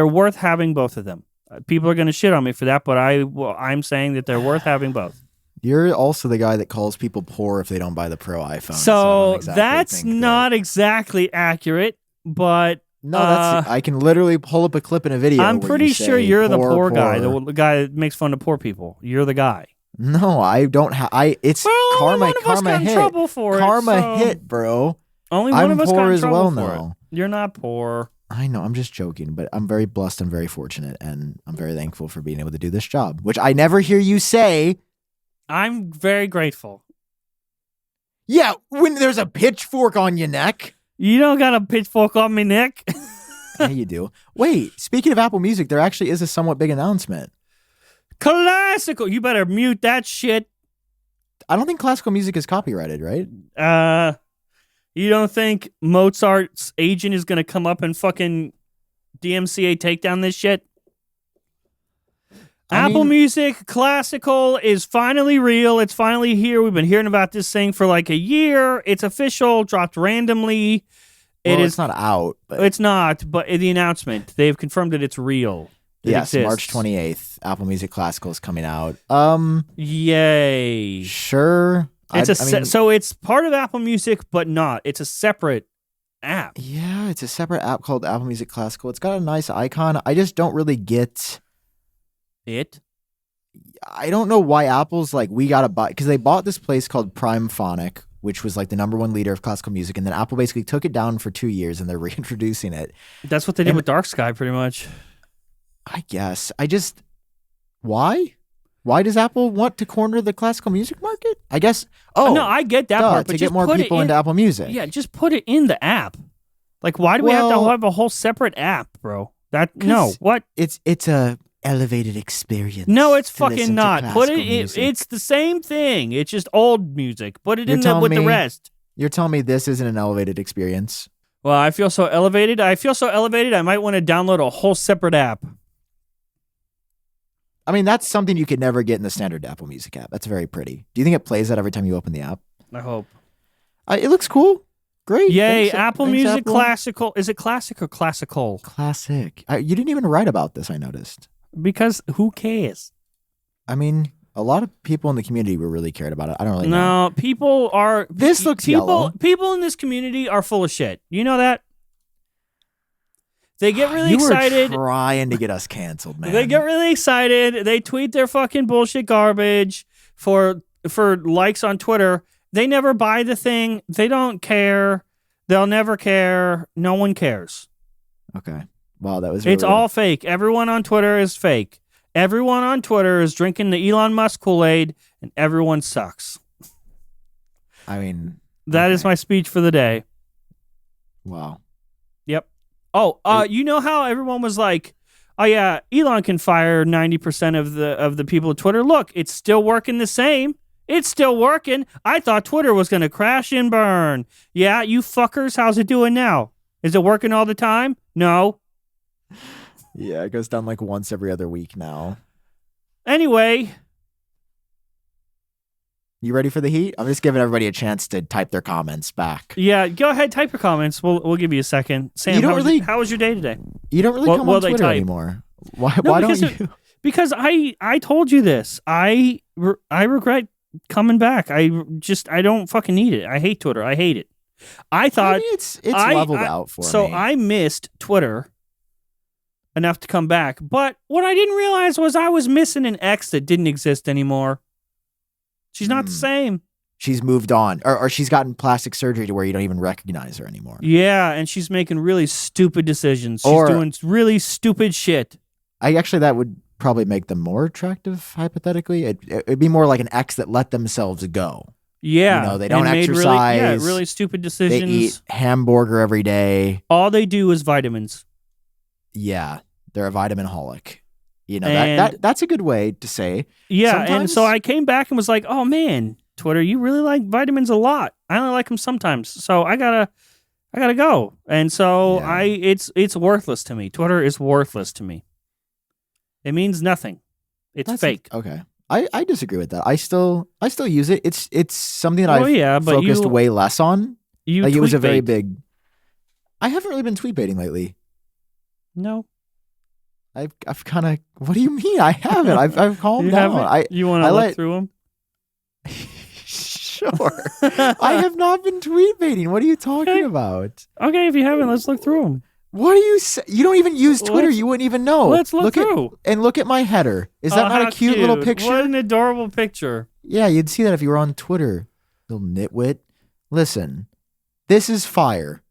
Speaker 1: worth having both of them. People are going to shit on me for that, but I'm saying that they're worth having both.
Speaker 2: You're also the guy that calls people poor if they don't buy the Pro iPhone.
Speaker 1: So that's not exactly accurate, but...
Speaker 2: No, I can literally pull up a clip in a video.
Speaker 1: I'm pretty sure you're the poor guy, the guy that makes fun of poor people. You're the guy.
Speaker 2: No, I don't have. It's karma hit.
Speaker 1: Trouble for
Speaker 2: karma hit, bro.
Speaker 1: Only one of us got in trouble for
Speaker 2: now.
Speaker 1: it. You're not poor.
Speaker 2: I know. I'm just joking, but I'm very blessed and very fortunate, and I'm very thankful for being able to do this job, which I never hear you say.
Speaker 1: I'm very grateful.
Speaker 2: Yeah, when there's a pitchfork on your neck.
Speaker 1: You don't got a pitchfork on me, Nick.
Speaker 2: Yeah, you do. Wait, speaking of Apple Music, there actually is a somewhat big announcement.
Speaker 1: Classical. You better mute that shit.
Speaker 2: I don't think classical music is copyrighted, right?
Speaker 1: You don't think Mozart's agent is going to come up and fucking DMCA take down this shit? Apple Music Classical is finally real. It's finally here. We've been hearing about this thing for like a year. It's official, dropped randomly.
Speaker 2: It's not out. But...
Speaker 1: It's not, but the announcement, they've confirmed that it's real.
Speaker 2: Yes, March 28th, Apple Music Classical is coming out.
Speaker 1: Yay.
Speaker 2: Sure.
Speaker 1: So it's part of Apple Music, but not. It's a separate app.
Speaker 2: Yeah, it's a separate app called Apple Music Classical. It's got a nice icon. I just don't really get...
Speaker 1: It?
Speaker 2: I don't know why Apple's like, we gotta buy, because they bought this place called Prime Phonic, which was like the #1 leader of classical music, and then Apple basically took it down for 2 years and they're reintroducing it.
Speaker 1: That's what they did with Dark Sky, pretty much.
Speaker 2: I guess. Why? Why does Apple want to corner the classical music market? I guess. Oh,
Speaker 1: no, I get that part, but
Speaker 2: to
Speaker 1: just
Speaker 2: get more people into Apple Music.
Speaker 1: Yeah, just put it in the app. Like, why do we have to have a whole separate app, bro? What?
Speaker 2: It's a elevated experience.
Speaker 1: No, it's fucking not. Put it in. It's the same thing. It's just old music. Put it in there with the rest.
Speaker 2: You're telling me this isn't an elevated experience?
Speaker 1: Well, I feel so elevated. I might want to download a whole separate app.
Speaker 2: I mean, that's something you could never get in the standard Apple Music app. That's very pretty. Do you think it plays that every time you open the app?
Speaker 1: I hope.
Speaker 2: It looks cool. Great.
Speaker 1: Yay, Apple Music Apple. Classical. Is it classic or classical?
Speaker 2: Classic. You didn't even write about this, I noticed.
Speaker 1: Because who cares?
Speaker 2: I mean, a lot of people in the community were really cared about it. I don't really know.
Speaker 1: No, people are...
Speaker 2: This looks yellow.
Speaker 1: People in this community are full of shit. You know that? They get really excited.
Speaker 2: You were trying to get us canceled, man.
Speaker 1: They get really excited. They tweet their fucking bullshit garbage for likes on Twitter. They never buy the thing. They don't care. They'll never care. No one cares.
Speaker 2: Okay. Wow, that was
Speaker 1: It's all fake. Everyone on Twitter is fake. Everyone on Twitter is drinking the Elon Musk Kool-Aid, and everyone sucks.
Speaker 2: I mean...
Speaker 1: That is my speech for the day.
Speaker 2: Wow.
Speaker 1: Yep. Oh, you know how everyone was like, oh yeah, Elon can fire 90% of the people at Twitter. Look, it's still working the same. It's still working. I thought Twitter was going to crash and burn. Yeah, you fuckers, how's it doing now? Is it working all the time? No.
Speaker 2: Yeah, it goes down like once every other week now.
Speaker 1: Anyway.
Speaker 2: You ready for the heat? I'm just giving everybody a chance to type their comments back.
Speaker 1: Yeah, go ahead, type your comments. We'll give you a second. Sam, how was your day today?
Speaker 2: You don't really come on Twitter anymore. Why don't you?
Speaker 1: Because I told you this. I regret coming back. I don't fucking need it. I hate Twitter. I hate it. I thought
Speaker 2: it's leveled out for me.
Speaker 1: So I missed Twitter enough to come back. But what I didn't realize was I was missing an ex that didn't exist anymore. She's not the same.
Speaker 2: She's moved on. Or she's gotten plastic surgery to where you don't even recognize her anymore.
Speaker 1: Yeah, and she's making really stupid decisions. She's doing really stupid shit.
Speaker 2: That would probably make them more attractive, hypothetically. It'd be more like an ex that let themselves go.
Speaker 1: Yeah.
Speaker 2: You know, they don't
Speaker 1: and made
Speaker 2: exercise.
Speaker 1: Really stupid
Speaker 2: They
Speaker 1: decisions.
Speaker 2: eat hamburger every day.
Speaker 1: All they do is vitamins.
Speaker 2: Yeah, they're a vitamin holic. You know,
Speaker 1: And-
Speaker 2: that's a good way to say.
Speaker 1: Yeah, and
Speaker 2: Sometimes-
Speaker 1: so I came back and was like, "Oh man, Twitter, you really like vitamins a lot. I only like them sometimes, so I gotta go." And so
Speaker 2: Yeah.
Speaker 1: it's worthless to me. Twitter is worthless to me. It means nothing. It's fake.
Speaker 2: Okay. I disagree with that. I still use it. It's something that I've
Speaker 1: yeah, but
Speaker 2: focused
Speaker 1: you-
Speaker 2: way less on.
Speaker 1: You
Speaker 2: Like it was a very
Speaker 1: tweet
Speaker 2: big. I haven't really been tweet baiting lately.
Speaker 1: No,
Speaker 2: I've kind of. What do you mean? I haven't. I've calmed
Speaker 1: you
Speaker 2: down.
Speaker 1: haven't. You want to
Speaker 2: I
Speaker 1: look
Speaker 2: let-
Speaker 1: through them?
Speaker 2: Sure. I have not been tweet baiting. What are you talking
Speaker 1: Okay.
Speaker 2: about?
Speaker 1: Okay, if you haven't, let's look through them.
Speaker 2: What do you say? You don't even use Twitter.
Speaker 1: Let's-
Speaker 2: You wouldn't even know.
Speaker 1: Let's look through.
Speaker 2: Look at my header. Is that not a cute little picture?
Speaker 1: What an adorable picture.
Speaker 2: Yeah, you'd see that if you were on Twitter, little nitwit. Listen, this is fire.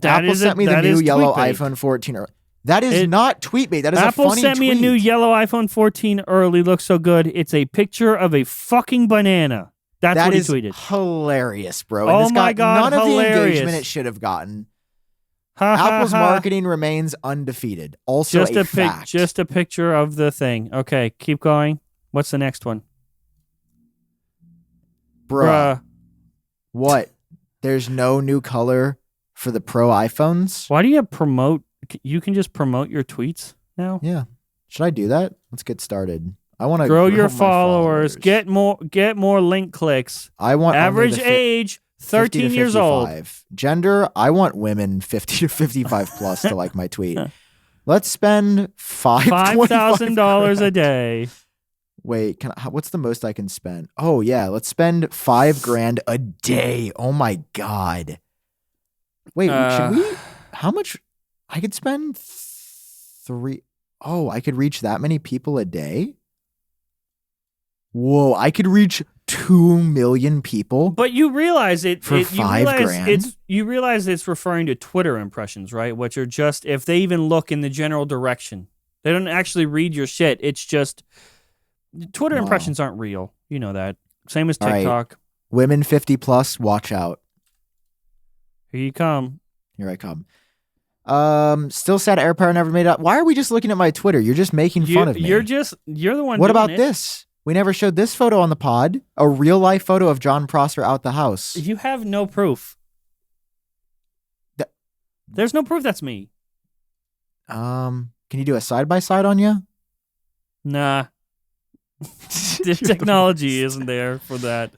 Speaker 2: Apple sent me the new yellow iPhone 14. That is not tweet bait. That is
Speaker 1: Apple
Speaker 2: a funny
Speaker 1: sent me a
Speaker 2: tweet.
Speaker 1: new yellow iPhone 14 early. Looks so good. It's a picture of a fucking banana. That's
Speaker 2: That
Speaker 1: what he
Speaker 2: is
Speaker 1: tweeted.
Speaker 2: hilarious, bro.
Speaker 1: Oh
Speaker 2: And this
Speaker 1: my
Speaker 2: got
Speaker 1: God,
Speaker 2: none of the
Speaker 1: hilarious.
Speaker 2: engagement it should have gotten.
Speaker 1: Ha, ha,
Speaker 2: Apple's
Speaker 1: ha.
Speaker 2: marketing remains undefeated. Also
Speaker 1: Just a
Speaker 2: fact.
Speaker 1: just a picture of the thing. Okay, keep going. What's the next one?
Speaker 2: Bruh. What? There's no new color for the Pro iPhones?
Speaker 1: Why do you have promote? You can just promote your tweets now.
Speaker 2: Yeah. Should I do that? Let's get started. I want to
Speaker 1: Grow your
Speaker 2: my
Speaker 1: followers. Get more link clicks.
Speaker 2: I want only
Speaker 1: Average
Speaker 2: the
Speaker 1: age
Speaker 2: 50 to
Speaker 1: 13 years old.
Speaker 2: 55. Gender, I want women 50 to 55 plus to like my tweet. Let's spend
Speaker 1: $5,000 a day.
Speaker 2: Wait, what's the most I can spend? Oh yeah, let's spend $5,000 a day. Oh my God. Wait, should we? How much? I could spend three. Oh, I could reach that many people a day. Whoa, I could reach 2 million people.
Speaker 1: But you realize
Speaker 2: For $5,000?
Speaker 1: You realize it's referring to Twitter impressions, right? Which are just if they even look in the general direction. They don't actually read your shit. It's just Twitter
Speaker 2: Wow.
Speaker 1: impressions aren't real. You know that. Same as
Speaker 2: All right.
Speaker 1: TikTok.
Speaker 2: Women 50 plus, watch out.
Speaker 1: Here you come.
Speaker 2: Here I come. Still sad AirPower never made it up. Why are we just looking at my Twitter? You're just making fun of me.
Speaker 1: You're the one.
Speaker 2: What
Speaker 1: doing
Speaker 2: about
Speaker 1: it.
Speaker 2: this? We never showed this photo on the pod. A real life photo of John Prosser out the house.
Speaker 1: You have no proof. There's no proof that's me.
Speaker 2: Can you do a side by side on you?
Speaker 1: Nah. The technology isn't there for that.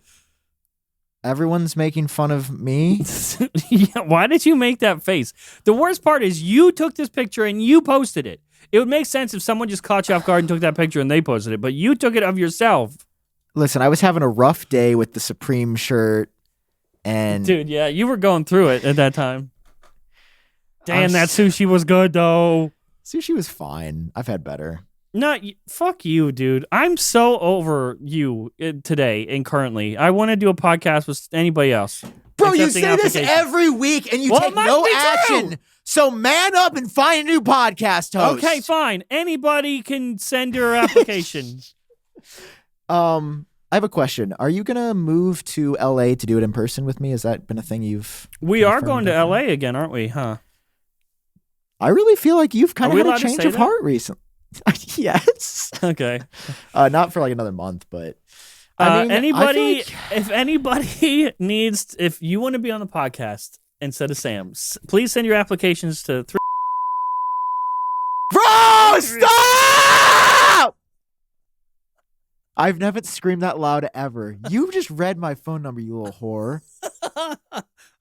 Speaker 2: Everyone's making fun of me.
Speaker 1: Yeah, why did you make that face? The worst part is you took this picture and you posted it. It would make sense if someone just caught you off guard and took that picture and they posted it, but you took it of yourself.
Speaker 2: Listen, I was having a rough day with the Supreme shirt, and
Speaker 1: Dude, yeah, you were going through it at that time. Damn, that sushi was good though.
Speaker 2: sushi was fine. I've had better.
Speaker 1: Fuck you, dude. I'm so over you today and currently. I want to do a podcast with anybody else.
Speaker 2: Bro, you
Speaker 1: accepting
Speaker 2: say this
Speaker 1: applications.
Speaker 2: every week, and you
Speaker 1: Well, it
Speaker 2: take
Speaker 1: must
Speaker 2: no
Speaker 1: be true.
Speaker 2: action. So man up and find a new podcast host.
Speaker 1: Okay, fine. Anybody can send your application.
Speaker 2: I have a question. Are you gonna move to LA to do it in person with me? Has that been a thing you've?
Speaker 1: We are
Speaker 2: confirmed
Speaker 1: going to
Speaker 2: up?
Speaker 1: LA again, aren't we? Huh?
Speaker 2: I really feel like you've kind
Speaker 1: Are we
Speaker 2: of had
Speaker 1: allowed
Speaker 2: a
Speaker 1: to
Speaker 2: change
Speaker 1: say
Speaker 2: of
Speaker 1: that?
Speaker 2: heart recently. Yes.
Speaker 1: Okay.
Speaker 2: Not for like another month, but I mean,
Speaker 1: anybody,
Speaker 2: I feel
Speaker 1: if anybody needs, if you want to be on the podcast instead of Sam, please send your applications to
Speaker 2: Bro, stop! I've never screamed that loud ever. You just read my phone number, you little whore.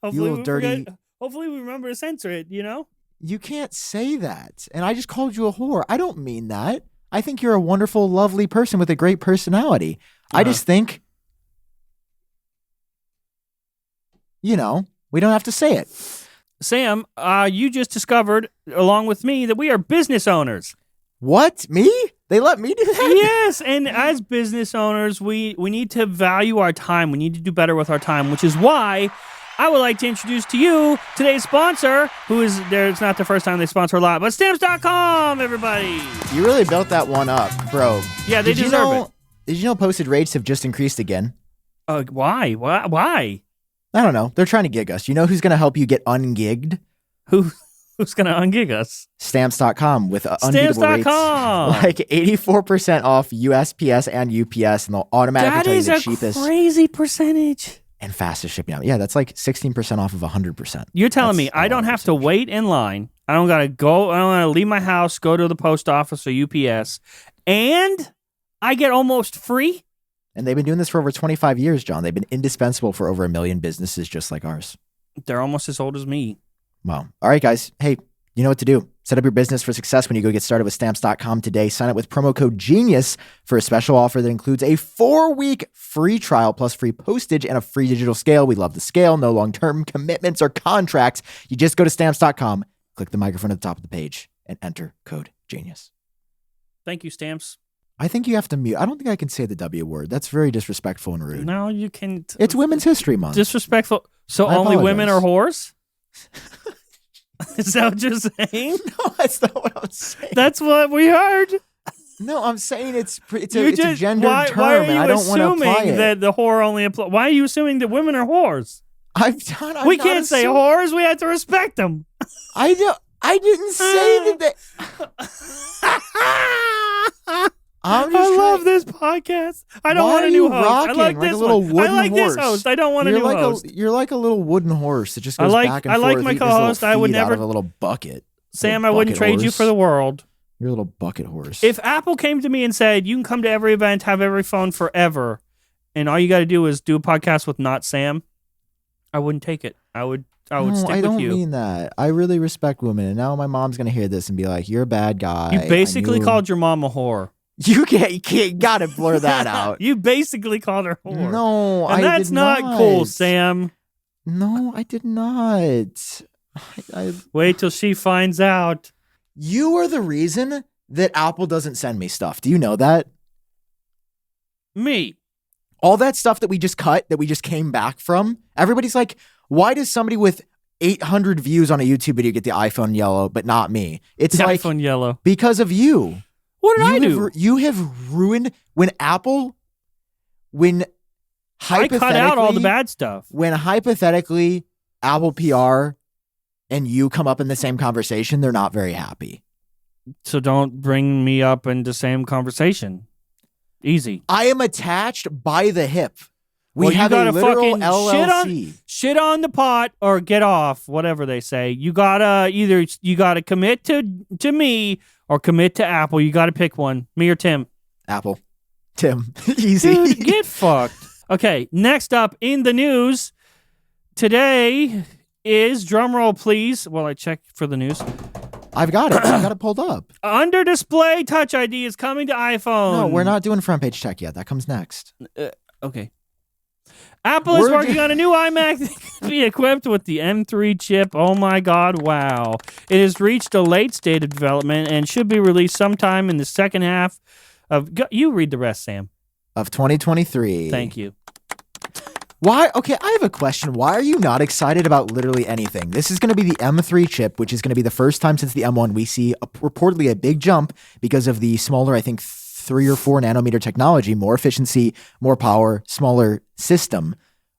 Speaker 1: hopefully
Speaker 2: little dirty-
Speaker 1: hopefully we remember to censor it, you know?
Speaker 2: You can't say that. And I just called you a whore. I don't mean that. I think you're a wonderful, lovely person with a great personality. I just think, we don't have to say it.
Speaker 1: Sam, you just discovered, along with me, that we are business owners.
Speaker 2: What? Me? They let me do that?
Speaker 1: Yes, and as business owners, we need to value our time. We need to do better with our time, which is why I would like to introduce to you today's sponsor, who is there. It's not the first time they sponsor a lot, but Stamps.com, everybody.
Speaker 2: You really built that one up, bro.
Speaker 1: Yeah, they deserve it.
Speaker 2: Did you know postage rates have just increased again?
Speaker 1: Why? Why?
Speaker 2: I don't know. They're trying to gig us. You know who's going to help you get ungigged?
Speaker 1: Who's going to ungig us?
Speaker 2: Stamps.com with unbeatable rates.
Speaker 1: Stamps.com.
Speaker 2: Like 84% off USPS and UPS, and they'll automatically tell you the cheapest.
Speaker 1: That is a crazy percentage.
Speaker 2: And fastest shipping out. Yeah, that's like 16% off of 100%.
Speaker 1: You're telling me I don't have to wait in line. I don't got to go. I don't got to leave my house, go to the post office or UPS, and I get almost free?
Speaker 2: And they've been doing this for over 25 years, John. They've been indispensable for over 1 million businesses just like ours.
Speaker 1: They're almost as old as me.
Speaker 2: Wow. All right, guys. Hey, you know what to do. Set up your business for success when you go get started with Stamps.com today. Sign up with promo code GENIUS for a special offer that includes a 4-week free trial plus free postage and a free digital scale. We love the scale. No long-term commitments or contracts. You just go to Stamps.com, click the microphone at the top of the page, and enter code GENIUS.
Speaker 1: Thank you, Stamps.
Speaker 2: I think you have to mute. I don't think I can say the W word. That's very disrespectful and rude.
Speaker 1: No, you can.
Speaker 2: It's Women's History Month.
Speaker 1: Disrespectful. So
Speaker 2: I
Speaker 1: only
Speaker 2: apologize.
Speaker 1: women are whores? Is that what you're saying?
Speaker 2: No, that's not what I'm saying.
Speaker 1: That's what we heard.
Speaker 2: No, I'm saying it's a gendered term,
Speaker 1: why are
Speaker 2: and
Speaker 1: you
Speaker 2: I don't want to apply
Speaker 1: assuming
Speaker 2: it.
Speaker 1: that the whore only applies? Why are you assuming that women are whores?
Speaker 2: I'm
Speaker 1: We can't say whores. We have to respect them.
Speaker 2: I didn't say that.
Speaker 1: I love this podcast. I don't want a new host. I like this
Speaker 2: a little
Speaker 1: one. I
Speaker 2: wooden
Speaker 1: like
Speaker 2: horse.
Speaker 1: this host. I don't want a new host.
Speaker 2: You're like a little wooden horse that just goes back and forth.
Speaker 1: I like my
Speaker 2: eating his little
Speaker 1: co-host. I would
Speaker 2: feed out
Speaker 1: never.
Speaker 2: of a little bucket.
Speaker 1: Sam, I wouldn't trade you for the world.
Speaker 2: You're a little bucket horse.
Speaker 1: If Apple came to me and said, you can come to every event, have every phone forever, and all you got to do is do a podcast with not Sam, I wouldn't take it. I would stick with you.
Speaker 2: I don't mean that. I really respect women, and now my mom's going to hear this and be like, you're a bad guy.
Speaker 1: You basically called your mom a whore.
Speaker 2: You got to blur that out.
Speaker 1: You basically called her a whore.
Speaker 2: No,
Speaker 1: and that's not cool, Sam.
Speaker 2: No, I did not.
Speaker 1: Wait till she finds out.
Speaker 2: You are the reason that Apple doesn't send me stuff. Do you know that?
Speaker 1: Me.
Speaker 2: All that stuff that we just cut, that we just came back from, everybody's like, why does somebody with 800 views on a YouTube video get the iPhone yellow, but not me? It's
Speaker 1: the
Speaker 2: like
Speaker 1: iPhone yellow.
Speaker 2: Because of you.
Speaker 1: What did I do?
Speaker 2: You have ruined when
Speaker 1: I cut out all the bad stuff.
Speaker 2: When hypothetically Apple PR and you come up in the same conversation, they're not very happy.
Speaker 1: So don't bring me up in the same conversation. Easy.
Speaker 2: I am attached by the hip. We
Speaker 1: have
Speaker 2: a
Speaker 1: a
Speaker 2: literal
Speaker 1: fucking
Speaker 2: LLC.
Speaker 1: Shit on the pot or get off, whatever they say. You gotta commit to me or commit to Apple. You gotta pick one. Me or Tim.
Speaker 2: Apple. Tim. Easy.
Speaker 1: Dude, get fucked. Okay, next up in the news today is, drumroll please, while I check for the news.
Speaker 2: I've got it. I've got it pulled up.
Speaker 1: Under display Touch ID is coming to iPhone.
Speaker 2: No, we're not doing front page tech yet. That comes next.
Speaker 1: Okay. Apple is working on a new iMac that can be equipped with the M3 chip. Oh my God, wow. It has reached a late state of development and should be released sometime in the second half of... You read the rest, Sam.
Speaker 2: Of 2023.
Speaker 1: Thank you.
Speaker 2: Why? Okay, I have a question. Why are you not excited about literally anything? This is going to be the M3 chip, which is going to be the first time since the M1 we see reportedly a big jump because of the smaller, I think, 3 or 4 nanometer technology, more efficiency, more power, smaller system.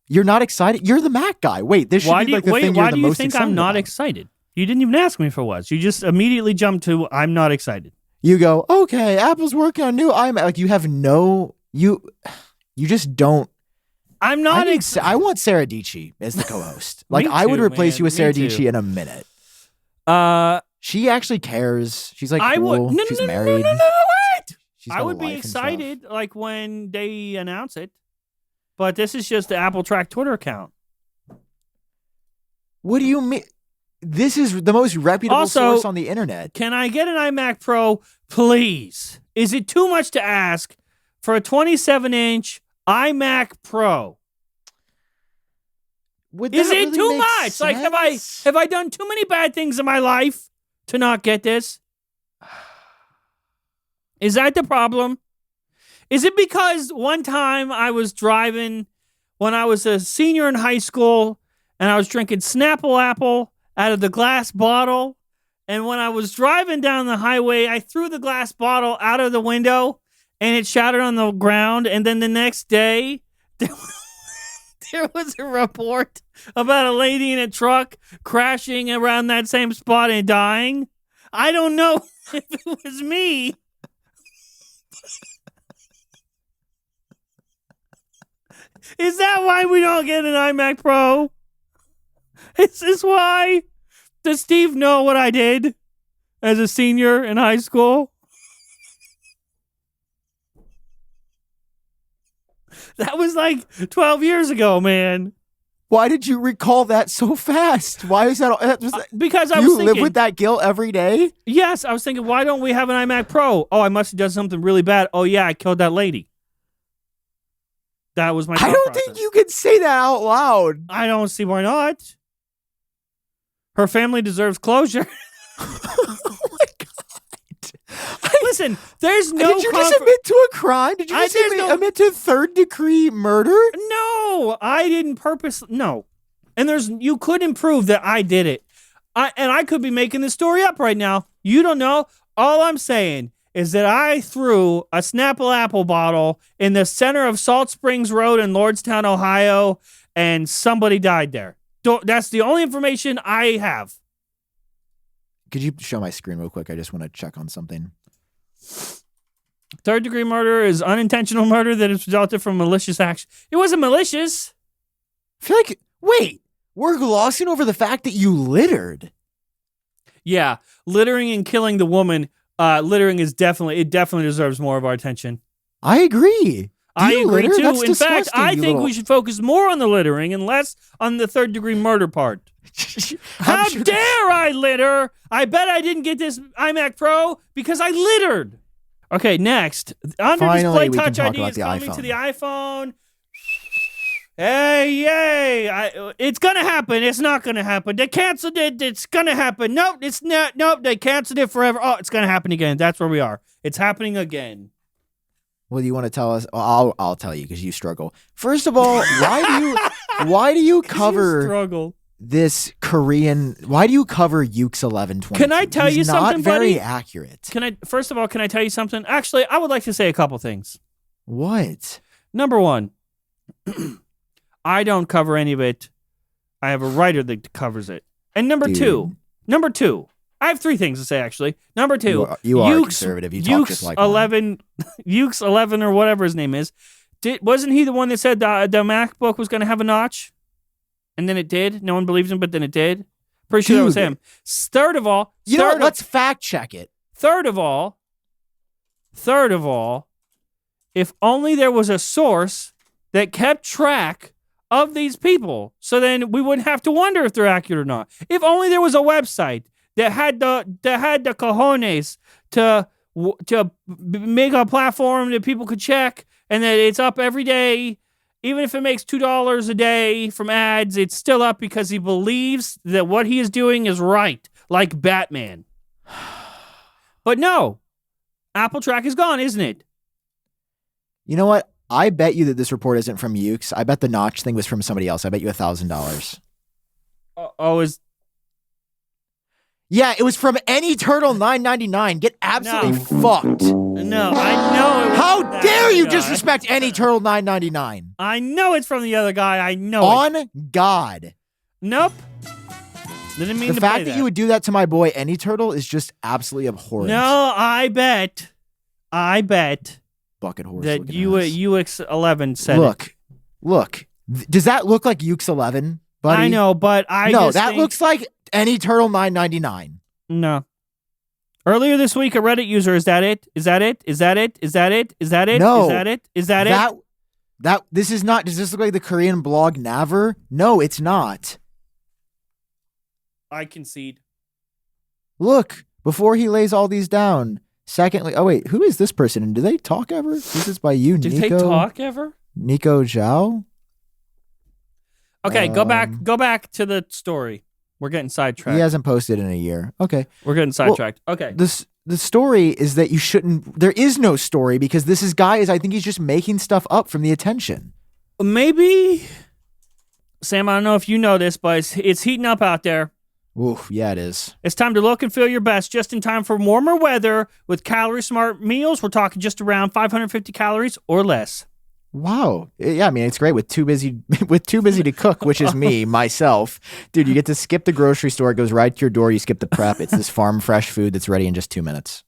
Speaker 2: You're not excited? You're the Mac guy. Wait, this should be like the thing you're the most excited about. Why do you think
Speaker 1: I'm not excited? You didn't even ask me for what. You just immediately jumped to, I'm not excited.
Speaker 2: You go, okay, Apple's working on new iMac. Like, you have no... You just don't...
Speaker 1: I'm not
Speaker 2: I want Sarah Dietschy as the co-host. Like, I would replace you with Sarah Dietschy in a minute. She actually cares. She's like cool. She's married.
Speaker 1: No, wait! I would be excited like when they announce it. But this is just the Apple Track Twitter account.
Speaker 2: What do you mean? This is the most reputable source on the internet.
Speaker 1: Can I get an iMac Pro, please? Is it too much to ask for a 27-inch iMac Pro? Is it too much?
Speaker 2: Sense?
Speaker 1: Like, have I done too many bad things in my life to not get this? Is that the problem? Is it because one time I was driving when I was a senior in high school and I was drinking Snapple Apple out of the glass bottle. And when I was driving down the highway, I threw the glass bottle out of the window and it shattered on the ground. And then the next day, there was a report about a lady in a truck crashing around that same spot and dying. I don't know if it was me. Is that why we don't get an iMac Pro? Is this why? Does Steve know what I did as a senior in high school? That was like 12 years ago, man.
Speaker 2: Why did you recall that so fast? Why is that?
Speaker 1: Because I was
Speaker 2: you
Speaker 1: thinking,
Speaker 2: live with that guilt every day?
Speaker 1: Yes, I was thinking, why don't we have an iMac Pro? Oh, I must have done something really bad. Oh, yeah, I killed that lady. That was my thought
Speaker 2: I don't
Speaker 1: process.
Speaker 2: think you can say that out loud.
Speaker 1: I don't see why not. Her family deserves closure.
Speaker 2: Oh my God.
Speaker 1: Listen, there's no...
Speaker 2: Did you just admit to a crime? Did you just admit to third-degree murder?
Speaker 1: No, I didn't No. And you couldn't prove that I did it. I could be making this story up right now. You don't know. All I'm saying is that I threw a Snapple Apple bottle in the center of Salt Springs Road in Lordstown, Ohio, and somebody died there. That's the only information I have.
Speaker 2: Could you show my screen real quick? I just want to check on something.
Speaker 1: Third-degree murder is unintentional murder that is resulted from malicious action. It wasn't malicious.
Speaker 2: I feel like, wait, we're glossing over the fact that you littered.
Speaker 1: Yeah, littering and killing the woman. Littering definitely deserves more of our attention.
Speaker 2: I agree.
Speaker 1: I agree
Speaker 2: litter?
Speaker 1: too.
Speaker 2: That's
Speaker 1: In fact,
Speaker 2: disgusting,
Speaker 1: I think we should focus more on the littering and less on the third-degree murder part. How dare I litter? I bet I didn't get this iMac Pro because I littered. Okay, next. Under
Speaker 2: Finally,
Speaker 1: display
Speaker 2: we can
Speaker 1: touch
Speaker 2: talk
Speaker 1: ID
Speaker 2: about
Speaker 1: is
Speaker 2: the
Speaker 1: coming
Speaker 2: iPhone.
Speaker 1: to the iPhone. Hey, yay. It's going to happen. It's not going to happen. They canceled it. It's going to happen. Nope, it's not. Nope, they canceled it forever. Oh, it's going to happen again. That's where we are. It's happening again.
Speaker 2: Well, do you want to tell us? Well, I'll tell you because you struggle. First of all, why do you cover
Speaker 1: Struggle.
Speaker 2: this Korean? Why do you cover Ukes 1120?
Speaker 1: Can I tell you something,
Speaker 2: not very
Speaker 1: buddy?
Speaker 2: accurate.
Speaker 1: First of all, can I tell you something? Actually, I would like to say a couple things.
Speaker 2: What?
Speaker 1: Number one, I don't cover any of it. I have a writer that covers it. And number two, I have three things to say, actually. Number two,
Speaker 2: you are conservative. You talk just like
Speaker 1: 11, Ukes 11 or whatever his name is. Wasn't he the one that said the MacBook was going to have a notch? And then it did? No one believes him, but then it did? Pretty sure that was him. Third of all...
Speaker 2: You know what? Let's fact check it.
Speaker 1: Third of all, if only there was a source that kept track of these people, so then we wouldn't have to wonder if they're accurate or not. If only there was a website that had the cojones to make a platform that people could check, and that it's up every day, even if it makes $2 a day from ads, it's still up because he believes that what he is doing is right, like Batman. But no, Apple Track is gone, isn't it?
Speaker 2: You know what? I bet you that this report isn't from Ukes. I bet the notch thing was from somebody else. I bet you $1,000. Yeah, it was from Any Turtle 999. Get absolutely fucked.
Speaker 1: No, I know.
Speaker 2: How dare you disrespect Any Turtle 999?
Speaker 1: I know it's from the other guy. I know
Speaker 2: On God.
Speaker 1: Nope. Didn't mean
Speaker 2: the
Speaker 1: to
Speaker 2: fact
Speaker 1: play
Speaker 2: that you would do that to my boy Any Turtle is just absolutely abhorrent.
Speaker 1: No, I bet
Speaker 2: Bucket horse.
Speaker 1: that UX 11 said
Speaker 2: Look. Does that look like Ukes 11, buddy?
Speaker 1: I know, but
Speaker 2: that looks like Any Turtle 999.
Speaker 1: No. Earlier this week, a Reddit user, is that it? Is that it? Is that it? Is that it? Is that it?
Speaker 2: No.
Speaker 1: Is that it? Is that it?
Speaker 2: This is not. Does this look like the Korean blog Naver? No, it's not.
Speaker 1: I concede.
Speaker 2: Look, before he lays all these down. Secondly, oh wait, who is this person? And do they talk ever? This is by you,
Speaker 1: Did
Speaker 2: Nico.
Speaker 1: they talk ever?
Speaker 2: Nico Zhao?
Speaker 1: Okay, go back to the story. We're getting sidetracked.
Speaker 2: He hasn't posted in a year. Okay.
Speaker 1: We're getting sidetracked. Okay.
Speaker 2: The story is that you shouldn't. There is no story because I think he's just making stuff up from the attention.
Speaker 1: Maybe. Sam, I don't know if you know this, but it's heating up out there.
Speaker 2: Ooh, yeah, it is.
Speaker 1: It's time to look and feel your best just in time for warmer weather with Calorie Smart meals. We're talking just around 550 calories or less.
Speaker 2: Wow. Yeah, I mean, it's great with too busy to cook, which is me, myself. Dude, you get to skip the grocery store. It goes right to your door. You skip the prep. It's this farm fresh food that's ready in just 2 minutes.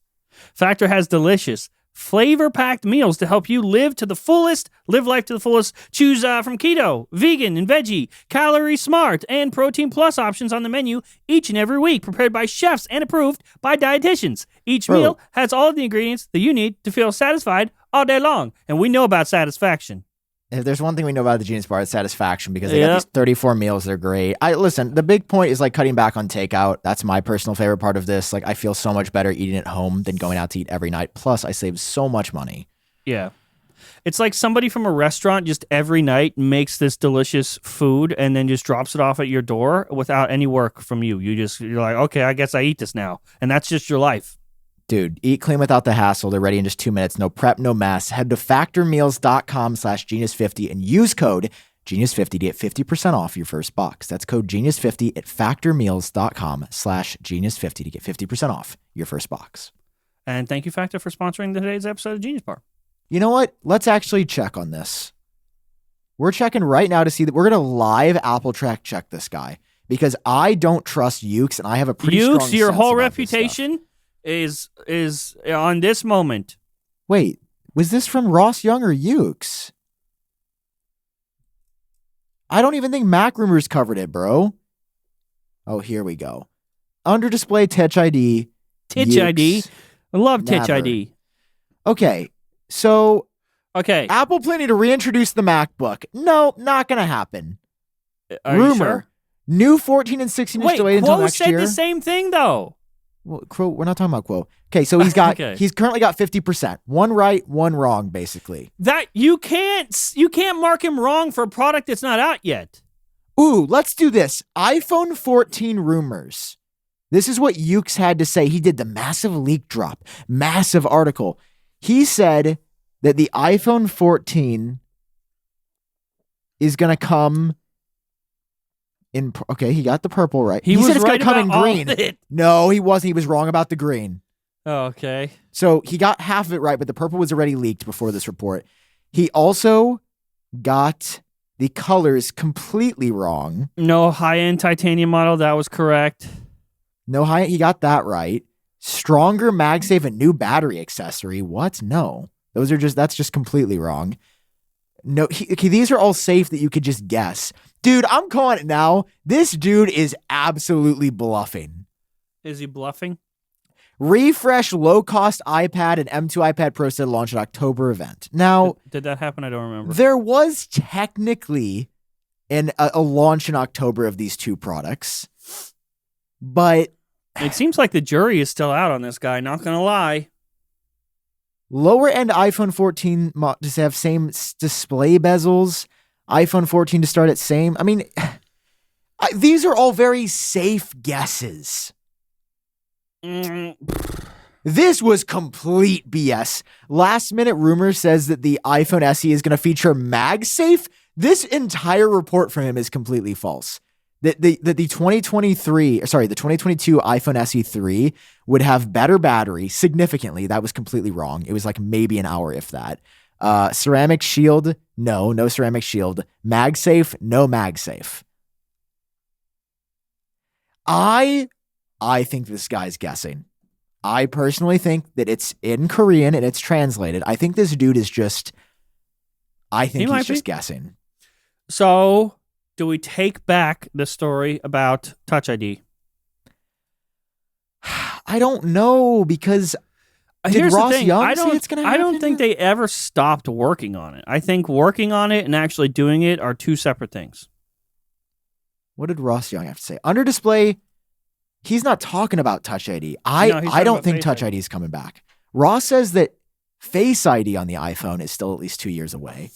Speaker 1: Factor has delicious, flavor-packed meals to help you live life to the fullest. Choose from keto, vegan, and veggie, Calorie Smart, and Protein Plus options on the menu each and every week, prepared by chefs and approved by dietitians. Each meal has all of the ingredients that you need to feel satisfied all day long, and we know about satisfaction.
Speaker 2: If there's one thing we know about the Genius Bar, it's satisfaction, because they got these 34 meals. They're great. Listen, the big point is like cutting back on takeout. That's my personal favorite part of this. Like, I feel so much better eating at home than going out to eat every night. Plus, I save so much money.
Speaker 1: Yeah. It's like somebody from a restaurant just every night makes this delicious food and then just drops it off at your door without any work from you. You're like, okay, I guess I eat this now. And that's just your life.
Speaker 2: Dude, eat clean without the hassle. They're ready in just 2 minutes. No prep, no mess. Head to factormeals.com/genius50 and use code Genius50 to get 50% off your first box. That's code Genius50 at factormeals.com/Genius50 to get 50% off your first box.
Speaker 1: And thank you, Factor, for sponsoring today's episode of Genius Bar.
Speaker 2: You know what? Let's actually check on this. We're checking right now to see that we're going to live Apple Track check this guy, because I don't trust Ukes, and I have a pretty strong sense
Speaker 1: your whole
Speaker 2: about this
Speaker 1: reputation
Speaker 2: stuff.
Speaker 1: is on this moment.
Speaker 2: Wait, was this from Ross Young or Ukes? I don't even think Mac Rumors covered it, bro. Oh, here we go. Under display Touch ID.
Speaker 1: Touch ID. I love Touch ID.
Speaker 2: Okay, so
Speaker 1: okay,
Speaker 2: Apple planning to reintroduce the MacBook. No, not going to happen.
Speaker 1: Are you
Speaker 2: Rumor.
Speaker 1: sure?
Speaker 2: New 14 and 16 inch delayed until next year.
Speaker 1: Quo said the same thing, though.
Speaker 2: Well, Quo, we're not talking about Quo. Okay, so he's currently got 50%. One right, one wrong, basically.
Speaker 1: That you can't mark him wrong for a product that's not out yet.
Speaker 2: Ooh, let's do this. iPhone 14 rumors. This is what Ukes had to say. He did the massive leak drop, massive article. He said that the iPhone 14 is going to come in. Okay, he got the purple right.
Speaker 1: He
Speaker 2: said
Speaker 1: was
Speaker 2: it's
Speaker 1: right
Speaker 2: going to come in
Speaker 1: about
Speaker 2: green.
Speaker 1: all of it.
Speaker 2: No, he wasn't. He was wrong about the green.
Speaker 1: Oh, okay.
Speaker 2: So he got half of it right, but the purple was already leaked before this report. He also got the colors completely wrong.
Speaker 1: No high-end titanium model. That was correct.
Speaker 2: No high. He got that right. Stronger MagSafe and new battery accessory. What? No. That's just completely wrong. No, these are all safe that you could just guess. Dude, I'm calling it now. This dude is absolutely bluffing.
Speaker 1: Is he bluffing?
Speaker 2: Refresh low-cost iPad and M2 iPad Pro set to launch at October event. Now,
Speaker 1: did that happen? I don't remember.
Speaker 2: There was technically a launch in October of these two products, but
Speaker 1: it seems like the jury is still out on this guy, not going to lie.
Speaker 2: Lower-end iPhone 14 to have same display bezels. iPhone 14 to start at same. I mean, these are all very safe guesses. This was complete BS. Last-minute rumor says that the iPhone SE is going to feature MagSafe. This entire report from him is completely false. That the 2022 iPhone SE 3 would have better battery significantly. That was completely wrong. It was like maybe an hour, if that. Ceramic shield, no ceramic shield. MagSafe, no MagSafe. I think this guy's guessing. I personally think that it's in Korean and it's translated. I think this dude is just. I think he's just guessing.
Speaker 1: So, do we take back the story about Touch ID?
Speaker 2: I don't know, because
Speaker 1: here's
Speaker 2: Ross
Speaker 1: the thing.
Speaker 2: Young say it's going to happen?
Speaker 1: I don't think they ever stopped working on it. I think working on it and actually doing it are two separate things.
Speaker 2: What did Ross Young have to say? Under display, he's not talking about Touch ID. I don't think Touch ID is coming back. Ross says that Face ID on the iPhone is still at least 2 years away.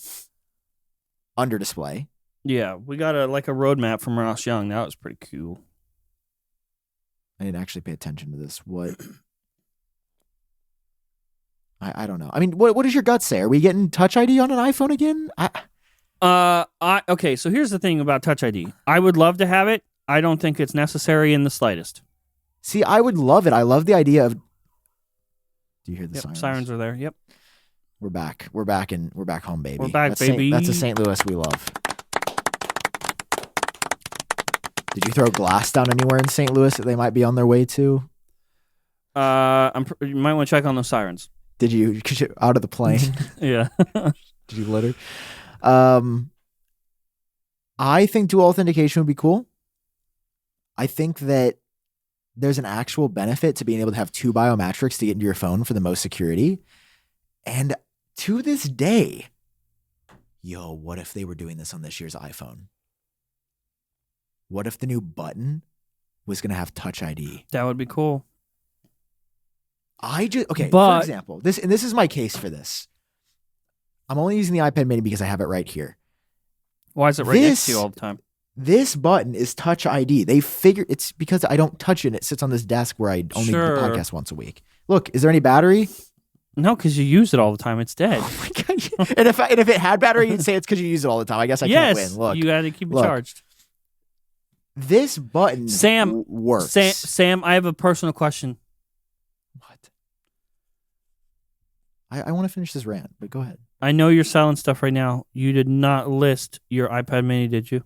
Speaker 2: Under display.
Speaker 1: Yeah, we got a roadmap from Ross Young. That was pretty cool.
Speaker 2: I didn't actually pay attention to this. What? I don't know. I mean, what does your gut say? Are we getting Touch ID on an iPhone again?
Speaker 1: Okay, so here's the thing about Touch ID. I would love to have it. I don't think it's necessary in the slightest.
Speaker 2: See, I would love it. I love the idea of. Do you hear the sirens?
Speaker 1: Sirens are there. Yep.
Speaker 2: We're back. We're back home, baby.
Speaker 1: We're back, baby.
Speaker 2: That's a St. Louis we love. Did you throw glass down anywhere in St. Louis that they might be on their way to?
Speaker 1: You might want to check on those sirens.
Speaker 2: Did you out of the plane?
Speaker 1: Yeah.
Speaker 2: Did you litter? I think dual authentication would be cool. I think that there's an actual benefit to being able to have two biometrics to get into your phone for the most security. And to this day, what if they were doing this on this year's iPhone? What if the new button was going to have Touch ID?
Speaker 1: That would be cool.
Speaker 2: For
Speaker 1: But-
Speaker 2: example, this is my case for this. I'm only using the iPad mini because I have it right here.
Speaker 1: Why is it right next to you all the time?
Speaker 2: This button is Touch ID. They figure it's because I don't touch it and it sits on this desk where I only do the podcast once a week. Look, is there any battery?
Speaker 1: No, because you use it all the time. It's dead.
Speaker 2: Oh my God. And if it had battery, you'd say it's because you use it all the time. I guess I can't win. Look,
Speaker 1: you got to keep it charged.
Speaker 2: This button works.
Speaker 1: Sam, I have a personal question.
Speaker 2: What? I want to finish this rant, but go ahead.
Speaker 1: I know you're selling stuff right now. You did not list your iPad mini, did you?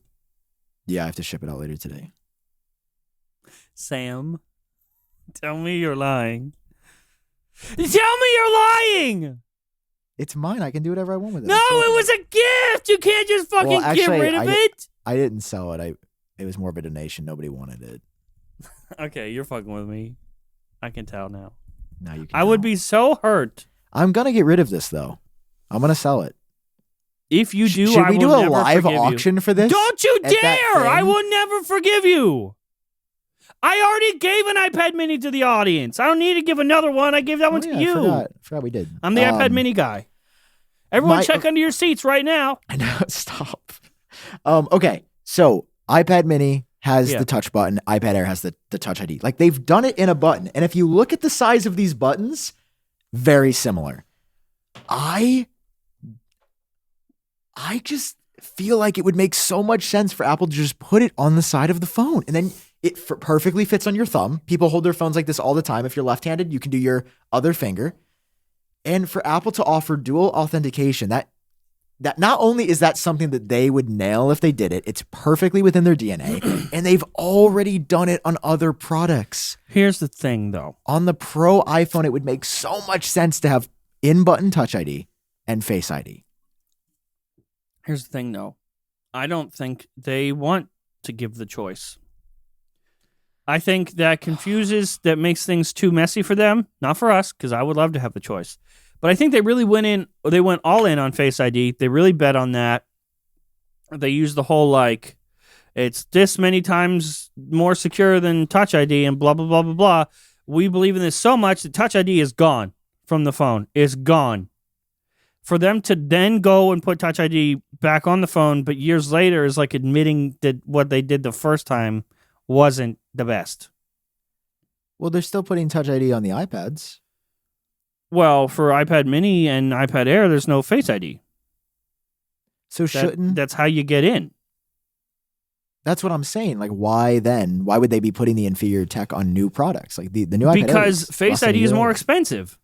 Speaker 2: Yeah, I have to ship it out later today.
Speaker 1: Sam, tell me you're lying. Tell me you're lying!
Speaker 2: It's mine. I can do whatever I want with it.
Speaker 1: No, it was a gift! You can't just fucking get rid of it!
Speaker 2: I didn't sell it. It was more of a donation. Nobody wanted it.
Speaker 1: Okay, you're fucking with me. I can tell now.
Speaker 2: Now you can
Speaker 1: I would be so hurt.
Speaker 2: I'm going to get rid of this, though. I'm going to sell it.
Speaker 1: If you do,
Speaker 2: Should we do a
Speaker 1: never
Speaker 2: live
Speaker 1: forgive
Speaker 2: auction
Speaker 1: you.
Speaker 2: for this?
Speaker 1: Don't you
Speaker 2: at that
Speaker 1: dare! I
Speaker 2: thing?
Speaker 1: will never forgive you. I already gave an iPad mini to the audience. I don't need to give another one. I gave that one to you.
Speaker 2: I forgot we did.
Speaker 1: I'm the iPad mini guy. Everyone check under your seats right now.
Speaker 2: I know. Stop. Okay. So iPad mini has the touch button. iPad Air has the Touch ID. Like they've done it in a button. And if you look at the size of these buttons, very similar. I just feel like it would make so much sense for Apple to just put it on the side of the phone. And then it perfectly fits on your thumb. People hold their phones like this all the time. If you're left-handed, you can do your other finger. And for Apple to offer dual authentication, that not only is that something that they would nail if they did it, it's perfectly within their DNA. And they've already done it on other products.
Speaker 1: Here's the thing, though.
Speaker 2: On the Pro iPhone, it would make so much sense to have in-button Touch ID and Face ID.
Speaker 1: Here's the thing, though. I don't think they want to give the choice. I think that makes things too messy for them. Not for us, because I would love to have the choice. But I think they really went all in on Face ID. They really bet on that. They used the whole, it's this many times more secure than Touch ID and blah, blah, blah, blah, blah. We believe in this so much that Touch ID is gone from the phone. It's gone. For them to then go and put Touch ID back on the phone, but years later is like admitting that what they did the first time wasn't the best.
Speaker 2: Well, they're still putting Touch ID on the iPads.
Speaker 1: Well, for iPad mini and iPad Air, there's no Face ID.
Speaker 2: So
Speaker 1: that's how you get in.
Speaker 2: That's what I'm saying. Like, why then? Why would they be putting the inferior tech on new products? Like the new iPad Air
Speaker 1: because Face ID is more expensive.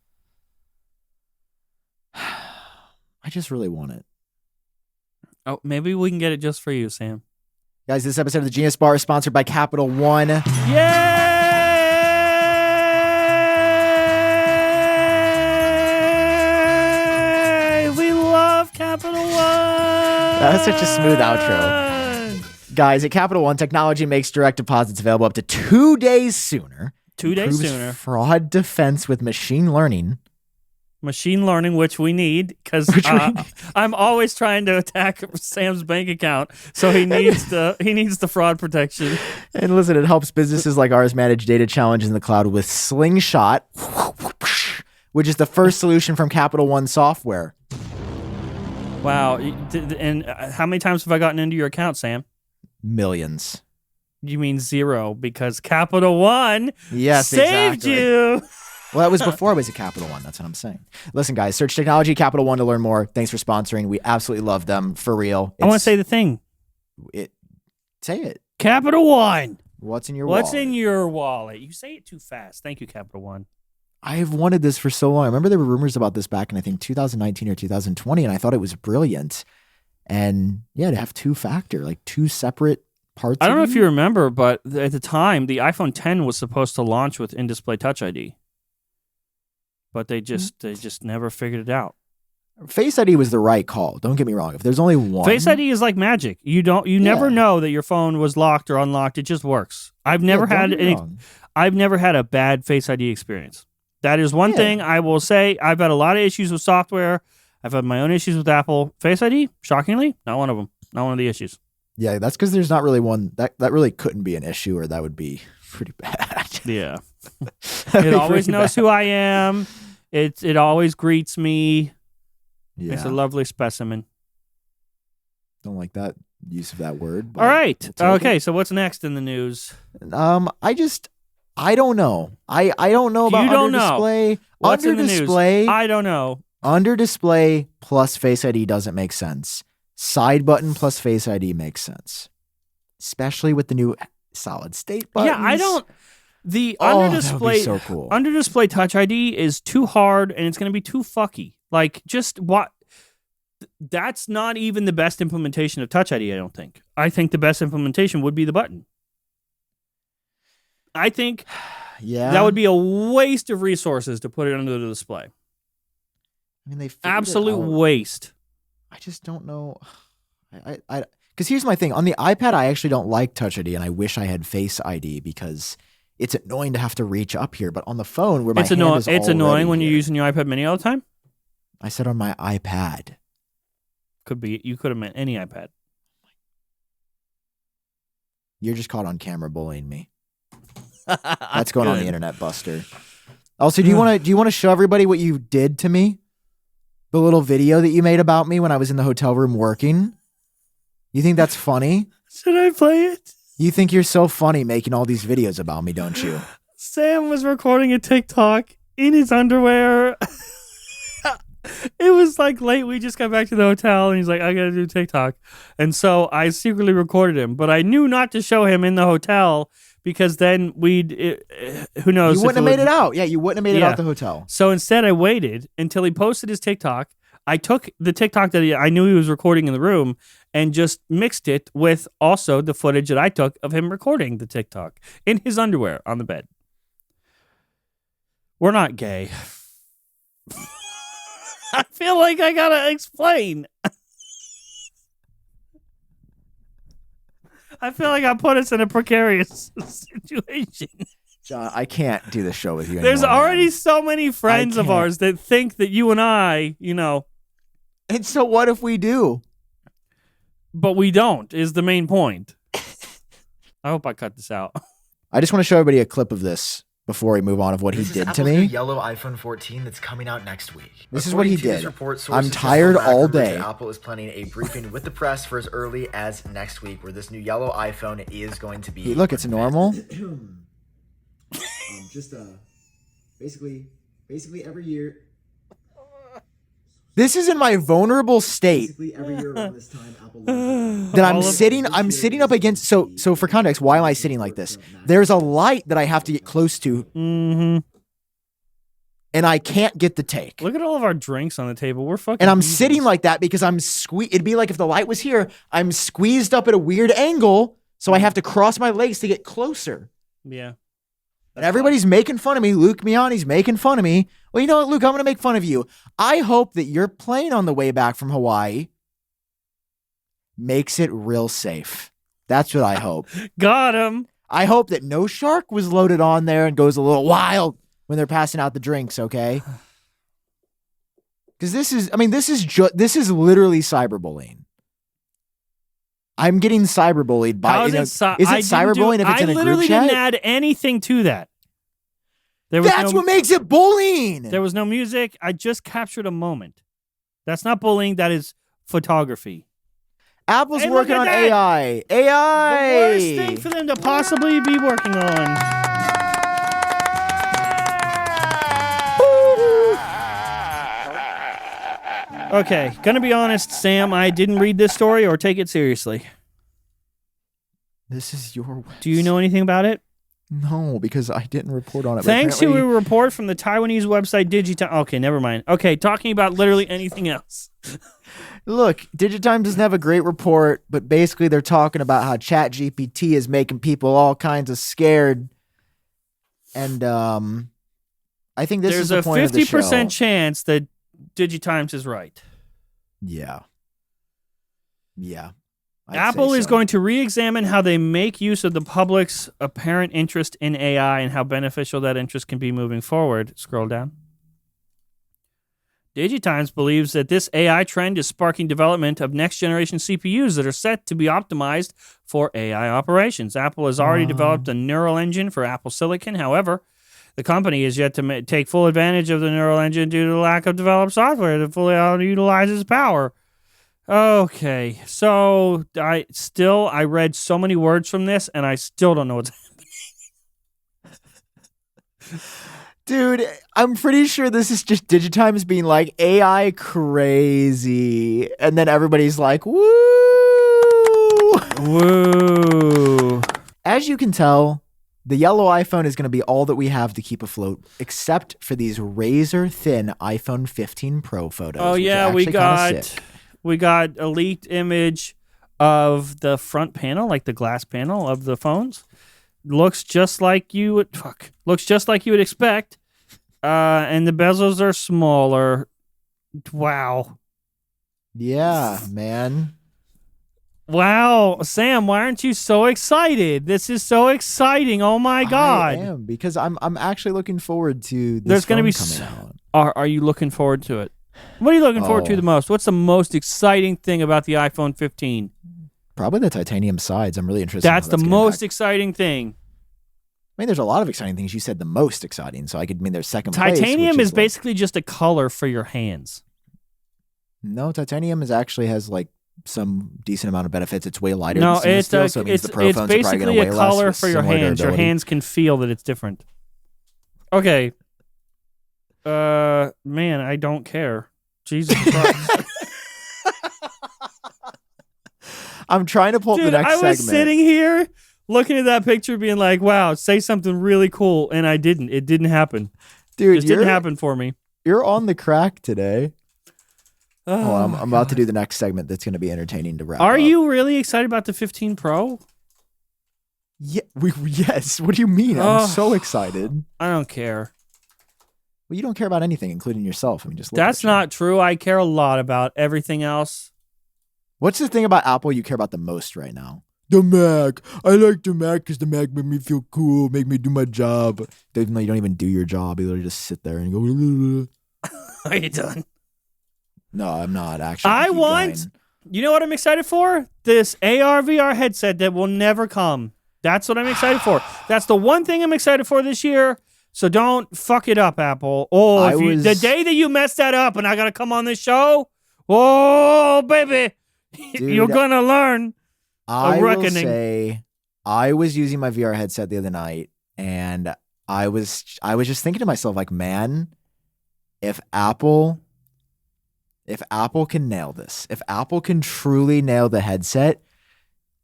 Speaker 2: I just really want it.
Speaker 1: Oh, maybe we can get it just for you, Sam.
Speaker 2: Guys, this episode of the Genius Bar is sponsored by CapitalOne.
Speaker 1: Yay! We love CapitalOne.
Speaker 2: That was such a smooth outro. Guys, at CapitalOne, technology makes direct deposits available up to 2 days sooner.
Speaker 1: 2 days
Speaker 2: Improves
Speaker 1: sooner.
Speaker 2: Fraud defense with machine learning.
Speaker 1: Machine learning, which we need, because I'm always trying to attack Sam's bank account, so he needs the fraud protection.
Speaker 2: And listen, it helps businesses like ours manage data challenges in the cloud with Slingshot, which is the first solution from CapitalOne software.
Speaker 1: Wow. And how many times have I gotten into your account, Sam?
Speaker 2: Millions.
Speaker 1: You mean zero, because CapitalOne saved
Speaker 2: exactly.
Speaker 1: you.
Speaker 2: Well, that was before I was at Capital One. That's what I'm saying. Listen, guys, search technology Capital One to learn more. Thanks for sponsoring. We absolutely love them. For real.
Speaker 1: I want to say the thing.
Speaker 2: Say it.
Speaker 1: Capital One.
Speaker 2: What's in your wallet?
Speaker 1: What's in your wallet? You say it too fast. Thank you, Capital One.
Speaker 2: I've wanted this for so long. I remember there were rumors about this back in, I think, 2019 or 2020, and I thought it was brilliant. And yeah, to have two-factor, like two separate parts.
Speaker 1: I don't know if you remember, but at the time, the iPhone 10 was supposed to launch with in-display Touch ID. But they just never figured it out.
Speaker 2: Face ID was the right call. Don't get me wrong. If there's only one,
Speaker 1: Face ID is like magic. You never know that your phone was locked or unlocked. It just works. I've never had a bad Face ID experience. That is one thing I will say. I've had a lot of issues with software. I've had my own issues with Apple. Face ID, shockingly, not one of them. Not one of the issues.
Speaker 2: Yeah, that's because there's not really one that really couldn't be an issue, or that would be pretty bad.
Speaker 1: Yeah. It always knows who I am. It always greets me.
Speaker 2: Yeah.
Speaker 1: It's a lovely specimen.
Speaker 2: Don't like that use of that word.
Speaker 1: All right. Okay, so what's next in the news?
Speaker 2: I don't know. I don't know about under display.
Speaker 1: What's
Speaker 2: under
Speaker 1: in the
Speaker 2: display,
Speaker 1: news? I don't know.
Speaker 2: Under display plus Face ID doesn't make sense. Side button plus Face ID makes sense. Especially with the new solid state buttons.
Speaker 1: Yeah, I don't. The under display,
Speaker 2: so cool.
Speaker 1: Under display Touch ID is too hard, and it's going to be too fucky. Like, just what? That's not even the best implementation of Touch ID. I don't think. I think the best implementation would be the button. I think that would be a waste of resources to put it under the display.
Speaker 2: I mean,
Speaker 1: absolute waste.
Speaker 2: I just don't know. Because here's my thing. On the iPad, I actually don't like Touch ID, and I wish I had Face ID because it's annoying to have to reach up here. But on the phone, where my hand is
Speaker 1: it's annoying when
Speaker 2: here.
Speaker 1: you're using your iPad Mini all the time.
Speaker 2: I said on my iPad.
Speaker 1: Could be. You could have meant any iPad.
Speaker 2: You're just caught on camera bullying me. That's going on the internet, Buster. Also, do you want to show everybody what you did to me? The little video that you made about me when I was in the hotel room working? You think that's funny?
Speaker 1: Should I play it?
Speaker 2: You think you're so funny making all these videos about me, don't you?
Speaker 1: Sam was recording a TikTok in his underwear. It was like late. We just got back to the hotel and he's like, I got to do TikTok. And so I secretly recorded him, but I knew not to show him in the hotel because then who knows?
Speaker 2: You wouldn't have made it out. Yeah, you wouldn't have made it out the hotel.
Speaker 1: So instead I waited until he posted his TikTok. I took the TikTok that I knew he was recording in the room and just mixed it with also the footage that I took of him recording the TikTok in his underwear on the bed. We're not gay. I feel like I gotta explain. I feel like I put us in a precarious situation.
Speaker 2: John, I can't do this show with you anymore.
Speaker 1: There's already so many friends of ours that think that you and I,
Speaker 2: And so what if we do?
Speaker 1: But we don't, is the main point. I hope I cut this out.
Speaker 2: I just want to show everybody a clip of this before we move on of what he did to me.
Speaker 5: New yellow iPhone 14 that's coming out next week.
Speaker 2: This is what he did. I'm tired all day.
Speaker 5: Apple is planning a briefing with the press for as early as next week, where this new yellow iPhone is going to be.
Speaker 2: Look, it's normal. Basically every year. This is in my vulnerable state.
Speaker 5: Basically every year around this time, Apple.
Speaker 2: That I'm sitting up against. So for context, why am I sitting like this? There's a light that I have to get close to, and I can't get the take.
Speaker 1: Look at all of our drinks on the table. We're fucking.
Speaker 2: And I'm sitting like that because I'm It'd be like if the light was here, I'm squeezed up at a weird angle, so I have to cross my legs to get closer.
Speaker 1: Yeah.
Speaker 2: And everybody's making fun of me. Luke Miani's making fun of me. Well, you know what, Luke? I'm going to make fun of you. I hope that your plane on the way back from Hawaii makes it real safe. That's what I hope.
Speaker 1: Got him.
Speaker 2: I hope that no shark was loaded on there and goes a little wild when they're passing out the drinks, okay? Because this is literally cyberbullying. I'm getting cyberbullied by. Is it cyberbullying if it's in a group chat? I
Speaker 1: literally didn't add anything to that.
Speaker 2: That's what makes it bullying.
Speaker 1: There was no music. I just captured a moment. That's not bullying. That is photography.
Speaker 2: Apple's working on AI. AI.
Speaker 1: The worst thing for them to possibly be working on. Okay, gonna be honest, Sam, I didn't read this story or take it seriously.
Speaker 2: This is your website.
Speaker 1: Do you know anything about it?
Speaker 2: No, because I didn't report on it.
Speaker 1: Thanks to a report from the Taiwanese website Digitime. Okay, never mind. Okay, talking about literally anything else.
Speaker 2: Look, Digitime doesn't have a great report, but basically they're talking about how ChatGPT is making people all kinds of scared. And I think this is the point of the show.
Speaker 1: There's a 50% chance that Digitimes is right.
Speaker 2: Yeah.
Speaker 1: Apple is going to re-examine how they make use of the public's apparent interest in AI and how beneficial that interest can be moving forward. Scroll down. Digitimes believes that this AI trend is sparking development of next-generation CPUs that are set to be optimized for AI operations. Apple has already developed a neural engine for Apple Silicon. However, the company is yet to take full advantage of the neural engine due to the lack of developed software that fully utilizes power. Okay, so I read so many words from this, and I still don't know what's happening.
Speaker 2: Dude, I'm pretty sure this is just Digitimes being like AI crazy, and then everybody's like, woo!
Speaker 1: Woo!
Speaker 2: As you can tell, the yellow iPhone is going to be all that we have to keep afloat, except for these razor-thin iPhone 15 Pro photos.
Speaker 1: Oh yeah, we got a leaked image of the front panel, like the glass panel of the phones. Looks just like you would expect. And the bezels are smaller. Wow.
Speaker 2: Yeah, man.
Speaker 1: Wow, Sam, why aren't you so excited? This is so exciting. Oh my God.
Speaker 2: I am, because I'm actually looking forward to this.
Speaker 1: There's going to be
Speaker 2: coming out.
Speaker 1: Are you looking forward to it? What are you looking forward to the most? What's the most exciting thing about the iPhone 15?
Speaker 2: Probably the titanium sides. I'm really interested.
Speaker 1: That's the most exciting thing.
Speaker 2: I mean, there's a lot of exciting things. You said the most exciting, so I could mean there's second place.
Speaker 1: Titanium is basically just a color for your hands.
Speaker 2: No, titanium actually has like some decent amount of benefits. It's way lighter.
Speaker 1: No,
Speaker 2: than steel, so it means the Pro phones are probably gonna weigh
Speaker 1: basically a color
Speaker 2: less
Speaker 1: for your hands. Your hands can feel that it's different. Okay. Man, I don't care. Jesus Christ.
Speaker 2: I'm trying to pull up the next segment.
Speaker 1: I was sitting here looking at that picture being like, wow, say something really cool. And I didn't. It didn't happen.
Speaker 2: Dude,
Speaker 1: it just didn't happen for me.
Speaker 2: You're on the crack today.
Speaker 1: Oh,
Speaker 2: I'm about to do the next segment that's going to be entertaining to wrap up.
Speaker 1: Are you really excited about the 15 Pro?
Speaker 2: Yeah, yes. What do you mean? I'm so excited.
Speaker 1: I don't care.
Speaker 2: Well, you don't care about anything, including yourself. I mean, just look
Speaker 1: That's
Speaker 2: at you.
Speaker 1: not true. I care a lot about everything else.
Speaker 2: What's the thing about Apple you care about the most right now? The Mac. I like the Mac because the Mac made me feel cool, make me do my job. Even though you don't even do your job, you literally just sit there and go.
Speaker 1: Are you done?
Speaker 2: No, I'm not actually.
Speaker 1: You know what I'm excited for? This AR VR headset that will never come. That's what I'm excited for. That's the one thing I'm excited for this year. So don't fuck it up, Apple. The day that you mess that up and I got to come on this show, oh, baby,
Speaker 2: Dude,
Speaker 1: you're going to learn a reckoning.
Speaker 2: Will say, I was using my VR headset the other night, and I was just thinking to myself, like, man, if Apple can nail this, if Apple can truly nail the headset,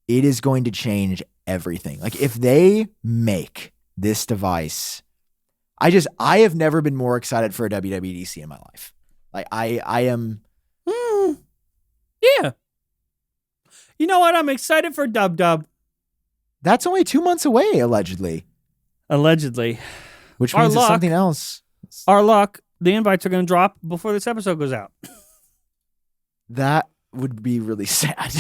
Speaker 2: it is going to change everything. Like, if they make this device, I have never been more excited for a WWDC in my life. Like, I am.
Speaker 1: Yeah. You know what? I'm excited for Dub Dub.
Speaker 2: That's only 2 months away, allegedly.
Speaker 1: Allegedly.
Speaker 2: Which means it's something else.
Speaker 1: Our luck, the invites are going to drop before this episode goes out.
Speaker 2: That would be really sad.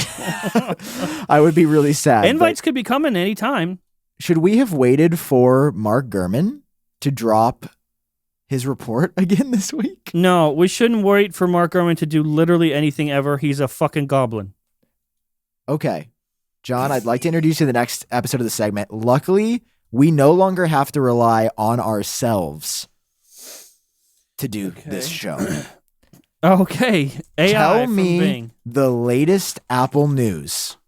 Speaker 2: I would be really sad.
Speaker 1: Invites could be coming anytime.
Speaker 2: Should we have waited for Mark Gurman to drop his report again this week?
Speaker 1: No, we shouldn't wait for Mark Gurman to do literally anything ever. He's a fucking goblin.
Speaker 2: Okay. John, I'd like to introduce you to the next episode of the segment. Luckily, we no longer have to rely on ourselves to do this show.
Speaker 1: Okay. AI
Speaker 2: Tell
Speaker 1: from
Speaker 2: me
Speaker 1: Bing.
Speaker 2: the latest Apple news.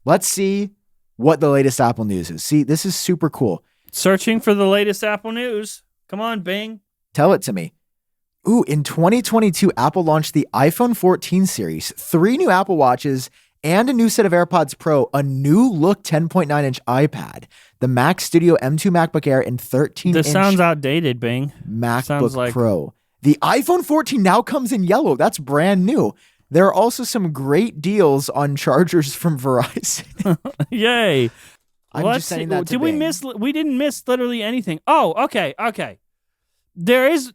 Speaker 2: Let's see what the latest Apple news is. See, this is super cool.
Speaker 1: Searching for the latest Apple news. Come on, Bing.
Speaker 2: Tell it to me. Ooh, in 2022, Apple launched the iPhone 14 series, 3 new Apple Watches, and a new set of AirPods Pro, a new look 10.9-inch iPad, the Mac Studio M2 MacBook Air, and 13-inch
Speaker 1: This sounds outdated, Bing.
Speaker 2: MacBook Pro. The iPhone 14 now comes in yellow. That's brand new. There are also some great deals on chargers from Verizon.
Speaker 1: Yay.
Speaker 2: I'm just sending that to
Speaker 1: Bing. We didn't miss literally anything. Oh, okay. There is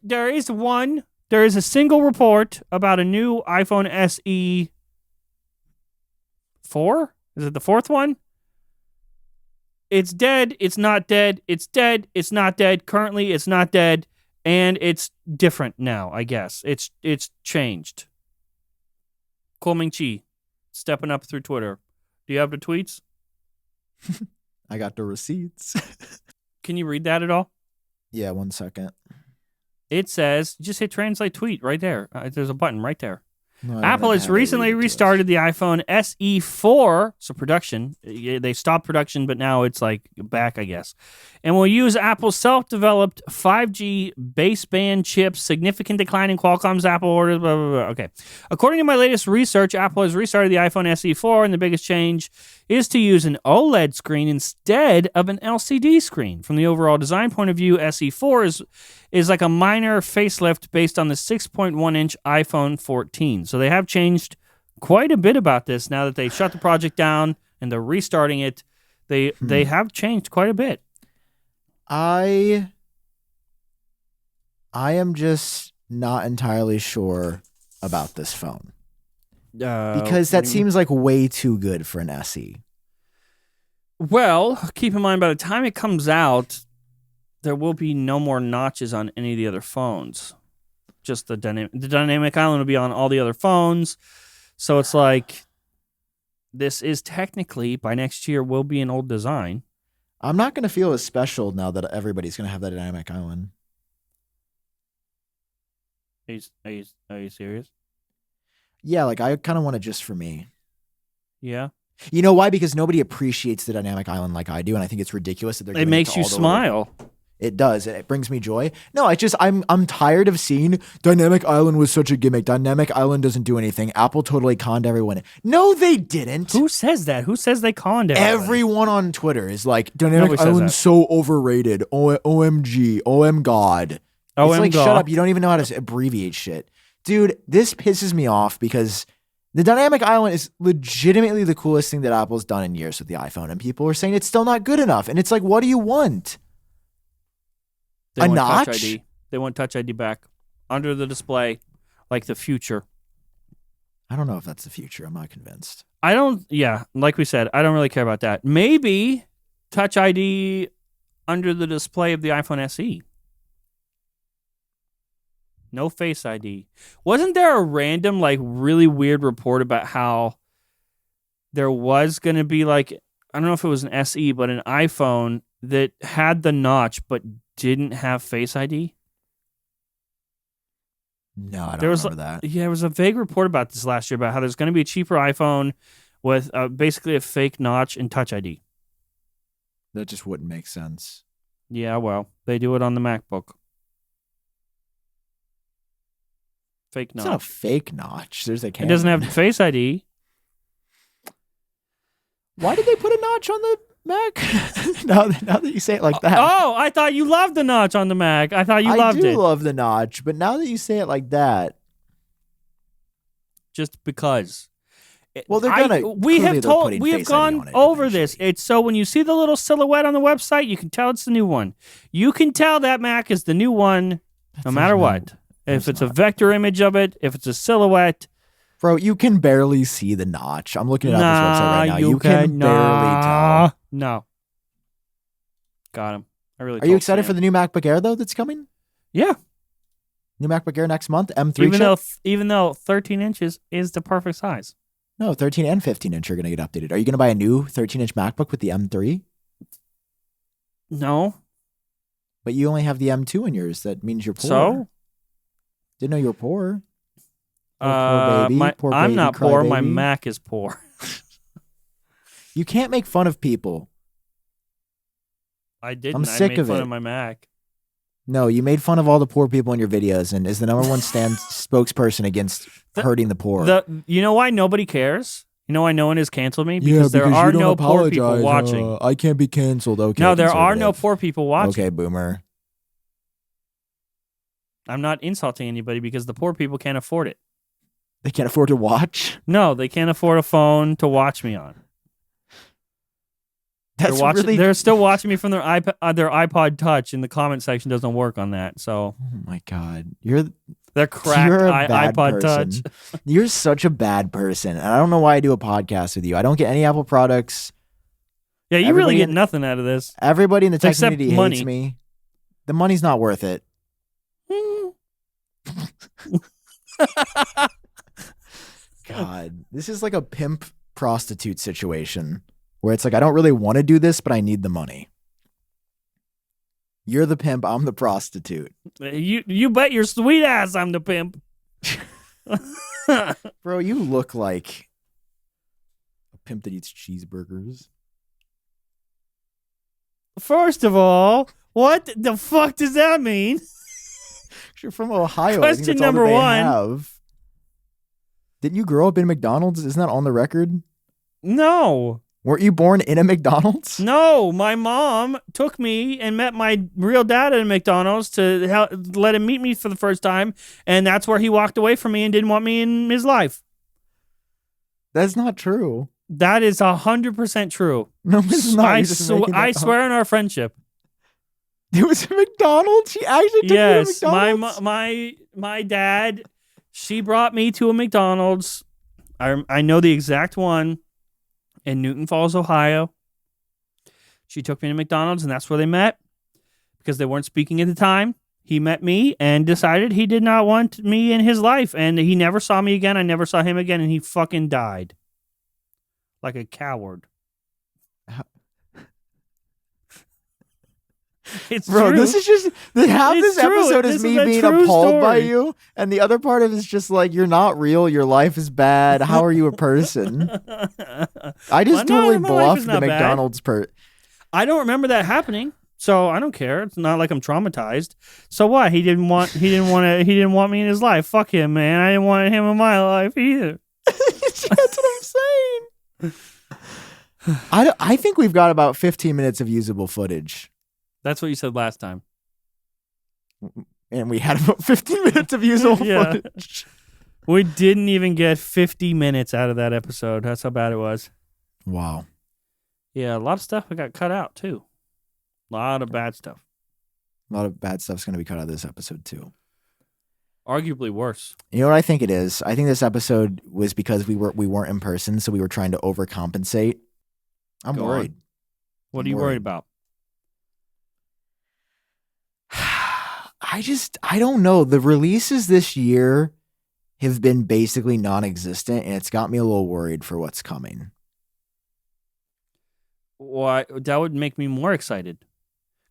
Speaker 1: a single report about a new iPhone SE 4? Is it the fourth one? It's dead, it's not dead, it's dead, it's not dead, currently it's not dead, and it's different now, I guess. It's changed. Kohl Chi, stepping up through Twitter. Do you have the tweets?
Speaker 2: I got the receipts.
Speaker 1: Can you read that at all?
Speaker 2: Yeah, 1 second.
Speaker 1: It says, just hit translate tweet right there. There's a button right there.
Speaker 2: No,
Speaker 1: Apple has recently restarted the iPhone SE 4, so production. They stopped production, but now it's like back, I guess. And will use Apple's self-developed 5G baseband chips, significant decline in Qualcomm's Apple orders, blah, blah, blah. Okay. According to my latest research, Apple has restarted the iPhone SE 4, and the biggest change is to use an OLED screen instead of an LCD screen. From the overall design point of view, SE 4 is like a minor facelift based on the 6.1-inch iPhone 14. So they have changed quite a bit about this now that they shut the project down and they're restarting it. They have changed quite a bit.
Speaker 2: I am just not entirely sure about this phone. Because that seems like way too good for an SE.
Speaker 1: Well, keep in mind, by the time it comes out, there will be no more notches on any of the other phones. Just the dynamic island will be on all the other phones. So it's like, this is technically, by next year, will be an old design.
Speaker 2: I'm not going to feel as special now that everybody's going to have that dynamic island.
Speaker 1: Are you serious?
Speaker 2: Yeah, like I kind of want it just for me.
Speaker 1: Yeah.
Speaker 2: You know why? Because nobody appreciates the dynamic island like I do, and I think it's ridiculous that they're.
Speaker 1: It makes you smile.
Speaker 2: It does. It brings me joy. No, it's just I'm tired of seeing dynamic island was such a gimmick. Dynamic island doesn't do anything. Apple totally conned everyone. No, they didn't.
Speaker 1: Who says that? Who says they conned everyone?
Speaker 2: Everyone on Twitter is like dynamic island's so overrated. OMG. OM God.
Speaker 1: OM
Speaker 2: it's like
Speaker 1: God.
Speaker 2: Shut up. You don't even know how to abbreviate shit. Dude, this pisses me off because the dynamic island is legitimately the coolest thing that Apple's done in years with the iPhone, and people are saying it's still not good enough. And it's like, what do you want?
Speaker 1: They want
Speaker 2: notch?
Speaker 1: Touch ID. They want Touch ID back under the display, like the future.
Speaker 2: I don't know if that's the future. I'm not convinced.
Speaker 1: Yeah, like we said, I don't really care about that. Maybe Touch ID under the display of the iPhone SE. No Face ID. Wasn't there a random, like, really weird report about how there was going to be, like, I don't know if it was an SE, but an iPhone that had the notch but didn't have Face ID?
Speaker 2: No, I don't remember that.
Speaker 1: Yeah, there was a vague report about this last year about how there's going to be a cheaper iPhone with basically a fake notch and Touch ID.
Speaker 2: That just wouldn't make sense.
Speaker 1: Yeah, well, they do it on the MacBook. Fake notch.
Speaker 2: It's not a fake notch. There's a
Speaker 1: It doesn't have Face ID.
Speaker 2: Why did they put a notch on the Mac? now that you say it like that.
Speaker 1: Oh, I thought you loved the notch on the Mac. I thought you loved it.
Speaker 2: I do love the notch, but now that you say it like that.
Speaker 1: Just because.
Speaker 2: Well, they're gonna.
Speaker 1: We have gone over this. It's so when you see the little silhouette on the website, you can tell it's the new one. You can tell that Mac is the new one, no matter what. If it's a vector image of it, if it's a silhouette.
Speaker 2: Bro, you can barely see the notch. I'm looking at this website right now. You can barely tell.
Speaker 1: No. Got him.
Speaker 2: Are you excited for the new MacBook Air, though, that's coming?
Speaker 1: Yeah.
Speaker 2: New MacBook Air next month? M3
Speaker 1: Even though 13 inches is the perfect size.
Speaker 2: No, 13 and 15 inch are going to get updated. Are you going to buy a new 13-inch MacBook with the M3?
Speaker 1: No.
Speaker 2: But you only have the M2 in yours. That means you're poor.
Speaker 1: So?
Speaker 2: Didn't know you were poor.
Speaker 1: Poor baby. I'm not poor. My Mac is poor.
Speaker 2: You can't make fun of people.
Speaker 1: I didn't.
Speaker 2: I'm sick
Speaker 1: I made
Speaker 2: of
Speaker 1: fun
Speaker 2: it.
Speaker 1: of my Mac.
Speaker 2: No, you made fun of all the poor people in your videos and is the number one spokesperson against hurting the poor.
Speaker 1: You know why nobody cares? You know why no one has canceled me? Because there are no poor people watching.
Speaker 2: I can't be canceled. Okay.
Speaker 1: No, there are no poor people watching.
Speaker 2: Okay, boomer.
Speaker 1: I'm not insulting anybody because the poor people can't afford it.
Speaker 2: They can't afford to watch?
Speaker 1: No, they can't afford a phone to watch me on. They're still watching me from their iPod Touch, and the comment section doesn't work on that. So,
Speaker 2: oh my God,
Speaker 1: they're cracked iPod
Speaker 2: person.
Speaker 1: Touch.
Speaker 2: You're such a bad person, and I don't know why I do a podcast with you. I don't get any Apple products.
Speaker 1: Yeah, you really get nothing out of this.
Speaker 2: Everybody in the tech community
Speaker 1: money.
Speaker 2: hates me. The money's not worth it. God, this is like a pimp prostitute situation where it's like, I don't really want to do this, but I need the money. You're the pimp, I'm the prostitute.
Speaker 1: You bet your sweet ass I'm the pimp.
Speaker 2: Bro, you look like a pimp that eats cheeseburgers.
Speaker 1: First of all, what the fuck does that mean?
Speaker 2: You're from Ohio.
Speaker 1: Question number one.
Speaker 2: Have. Didn't you grow up in McDonald's? Isn't that on the record?
Speaker 1: No.
Speaker 2: Weren't you born in a McDonald's?
Speaker 1: No, my mom took me and met my real dad at a McDonald's to let him meet me for the first time, and that's where he walked away from me and didn't want me in his life.
Speaker 2: That's not true.
Speaker 1: That is 100% true.
Speaker 2: No, it's not.
Speaker 1: I swear on our friendship.
Speaker 2: It was a McDonald's? She actually took me to McDonald's?
Speaker 1: My dad, she brought me to a McDonald's. I know the exact one in Newton Falls, Ohio. She took me to McDonald's, and that's where they met because they weren't speaking at the time. He met me and decided he did not want me in his life, and he never saw me again. I never saw him again, and he fucking died like a coward. It's
Speaker 2: Bro,
Speaker 1: true.
Speaker 2: this is just half this episode is me being appalled by
Speaker 1: story.
Speaker 2: you, and the other part of it is just like, you're not real, your life is bad. How are you a person? I just totally bluffed the McDonald's
Speaker 1: I don't remember that happening, so I don't care. It's not like I'm traumatized. So what? He didn't want me in his life. Fuck him, man. I didn't want him in my life either.
Speaker 2: That's what I'm saying. I think we've got about 15 minutes of usable footage.
Speaker 1: That's what you said last time.
Speaker 2: And we had about 15 minutes of usable footage.
Speaker 1: We didn't even get 50 minutes out of that episode. That's how bad it was.
Speaker 2: Wow.
Speaker 1: Yeah, a lot of stuff got cut out, too. A lot of bad stuff.
Speaker 2: A lot of bad stuff's going to be cut out of this episode, too.
Speaker 1: Arguably worse.
Speaker 2: You know what I think it is? I think this episode was because we weren't in person, so we were trying to overcompensate. I'm worried.
Speaker 1: What are you worried about?
Speaker 2: I don't know. The releases this year have been basically non-existent, and it's got me a little worried for what's coming.
Speaker 1: Why? That would make me more excited,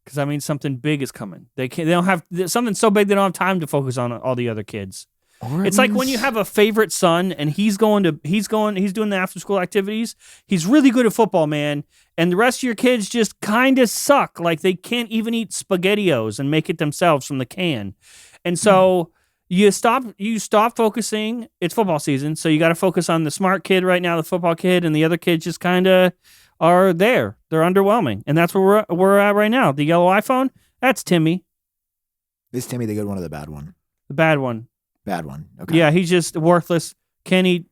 Speaker 1: because that means something big is coming. They don't have something so big they don't have time to focus on all the other kids. It's like when you have a favorite son and he's doing the after school activities. He's really good at football, man. And the rest of your kids just kind of suck. Like they can't even eat SpaghettiOs and make it themselves from the can. And so you stop focusing. It's football season. So you got to focus on the smart kid right now, the football kid, and the other kids just kind of are there. They're underwhelming. And that's where we're at right now. The yellow iPhone, that's Timmy.
Speaker 2: Is Timmy the good one or the bad one?
Speaker 1: The bad one.
Speaker 2: Bad one. Okay.
Speaker 1: Yeah, he's just worthless. Can't eat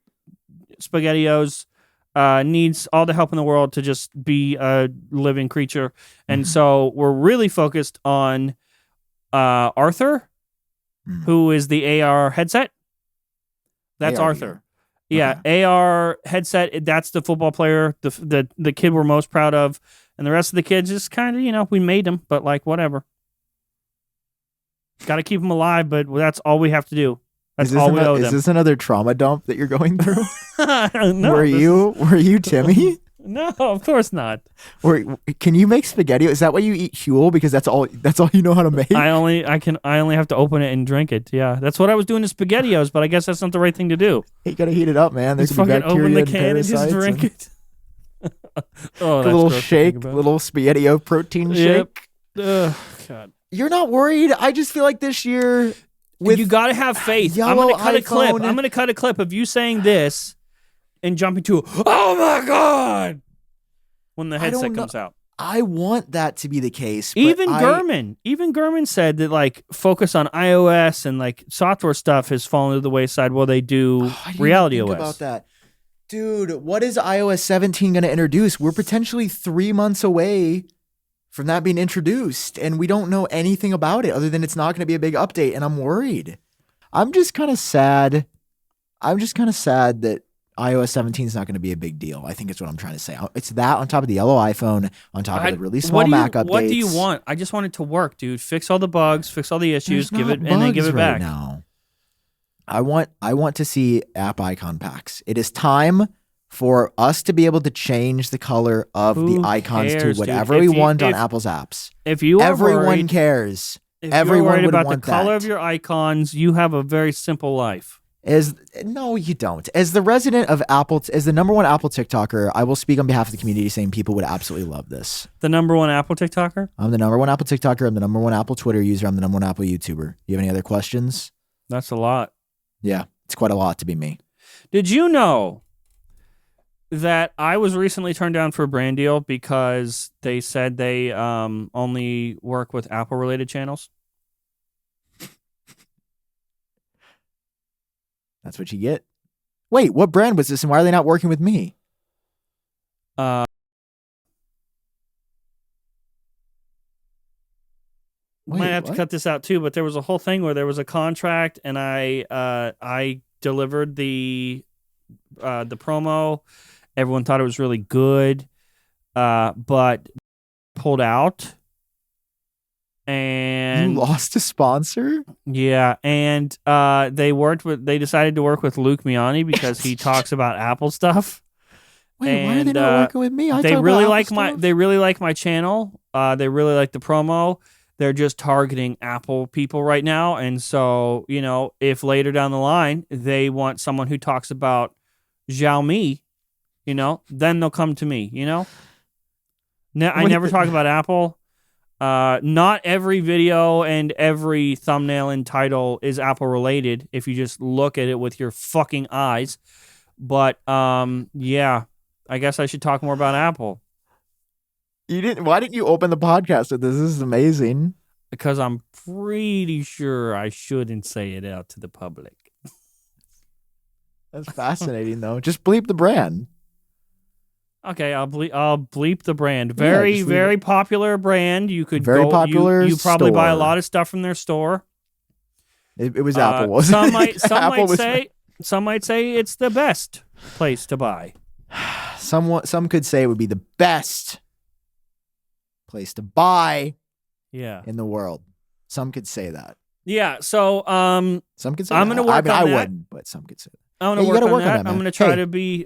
Speaker 1: SpaghettiOs. Needs all the help in the world to just be a living creature. And so we're really focused on Arthur, who is the AR headset. That's
Speaker 2: AR,
Speaker 1: Arthur. Yeah, AR headset. That's the football player, the kid we're most proud of. And the rest of the kids just kind of, we made them, but like whatever. Got to keep them alive, but that's all we have to do. That's all we owe them.
Speaker 2: Is this another trauma dump that you're going through?
Speaker 1: No,
Speaker 2: were you Timmy?
Speaker 1: No, of course not.
Speaker 2: Can you make spaghetti? Is that why you eat Huel? Because that's all you know how to make.
Speaker 1: I only have to open it and drink it. Yeah, that's what I was doing to SpaghettiOs, but I guess that's not the right thing to do.
Speaker 2: You gotta heat it up, man. There's
Speaker 1: fucking open the can and just drink it.
Speaker 2: Oh, a little shake, little SpaghettiO protein shake.
Speaker 1: Oh God.
Speaker 2: You're not worried? I just feel like this year with
Speaker 1: you got to have faith. I'm
Speaker 2: yellow
Speaker 1: going to cut a clip.
Speaker 2: iPhone-
Speaker 1: I'm going to cut a clip of you saying this and jumping to, oh my God, when the
Speaker 2: I don't
Speaker 1: headset
Speaker 2: know.
Speaker 1: comes out.
Speaker 2: I want that to be the case. But
Speaker 1: Even Gurman said that like focus on iOS and like software stuff has fallen to the wayside while they do
Speaker 2: I didn't
Speaker 1: Reality
Speaker 2: think
Speaker 1: OS.
Speaker 2: about that. Dude, what is iOS 17 going to introduce? We're potentially 3 months away from that being introduced, and we don't know anything about it other than it's not going to be a big update, and I'm worried. I'm just kind of sad. That iOS 17 is not going to be a big deal. I think it's what I'm trying to say. It's that on top of the yellow iPhone, on top of the really small Mac updates.
Speaker 1: What do you want? I just want it to work, dude. Fix all the bugs, fix all the issues,
Speaker 2: There's
Speaker 1: give it,
Speaker 2: not
Speaker 1: and then give
Speaker 2: bugs
Speaker 1: it
Speaker 2: right
Speaker 1: back.
Speaker 2: now. I want to see app icon packs. It is time for us to be able to change the color of
Speaker 1: Who
Speaker 2: the icons
Speaker 1: cares,
Speaker 2: to whatever
Speaker 1: dude?
Speaker 2: we want on Apple's apps.
Speaker 1: If you are
Speaker 2: Everyone
Speaker 1: worried,
Speaker 2: cares.
Speaker 1: if
Speaker 2: Everyone
Speaker 1: you're worried
Speaker 2: would
Speaker 1: about
Speaker 2: want
Speaker 1: the color
Speaker 2: that.
Speaker 1: of your icons, you have a very simple life.
Speaker 2: No, you don't. As the resident of Apple, as the number one Apple TikToker, I will speak on behalf of the community saying people would absolutely love this.
Speaker 1: The number one Apple TikToker?
Speaker 2: I'm the number one Apple TikToker. I'm the number one Apple Twitter user. I'm the number one Apple YouTuber. You have any other questions?
Speaker 1: That's a lot.
Speaker 2: Yeah, it's quite a lot to be me.
Speaker 1: Did you know that I was recently turned down for a brand deal because they said they only work with Apple-related channels?
Speaker 2: That's what you get. Wait, what brand was this, and why are they not working with me?
Speaker 1: Might have to cut this out too, but there was a whole thing where there was a contract, and I delivered the promo. Everyone thought it was really good, but pulled out. And
Speaker 2: You lost a sponsor?
Speaker 1: yeah, and they decided to work with Luke Miani because he talks about Apple stuff.
Speaker 2: Wait, why are they not working with me?
Speaker 1: They really like my channel. They really like the promo. They're just targeting Apple people right now, and so if later down the line they want someone who talks about Xiaomi, then they'll come to me. I never talk about Apple. Not every video and every thumbnail and title is Apple related if you just look at it with your fucking eyes. But yeah, I guess I should talk more about Apple.
Speaker 2: Why didn't you open the podcast with this? This is amazing.
Speaker 1: Because I'm pretty sure I shouldn't say it out to the public.
Speaker 2: That's fascinating though. Just bleep the brand.
Speaker 1: Okay, I'll bleep the brand. Very popular brand. You could
Speaker 2: Very popular
Speaker 1: You probably buy a
Speaker 2: store.
Speaker 1: lot of stuff from their store.
Speaker 2: It was Apple, wasn't it?
Speaker 1: Some might say it's the best place to buy.
Speaker 2: Some could say it would be the best place to buy
Speaker 1: Yeah.
Speaker 2: in the world. Some could say that.
Speaker 1: Yeah. So
Speaker 2: Some could say
Speaker 1: I'm
Speaker 2: that.
Speaker 1: gonna work on
Speaker 2: I
Speaker 1: that.
Speaker 2: wouldn't, but some could say that.
Speaker 1: I'm
Speaker 2: Hey, you
Speaker 1: gonna
Speaker 2: gotta
Speaker 1: work on
Speaker 2: work on
Speaker 1: that.
Speaker 2: that,
Speaker 1: I'm
Speaker 2: man.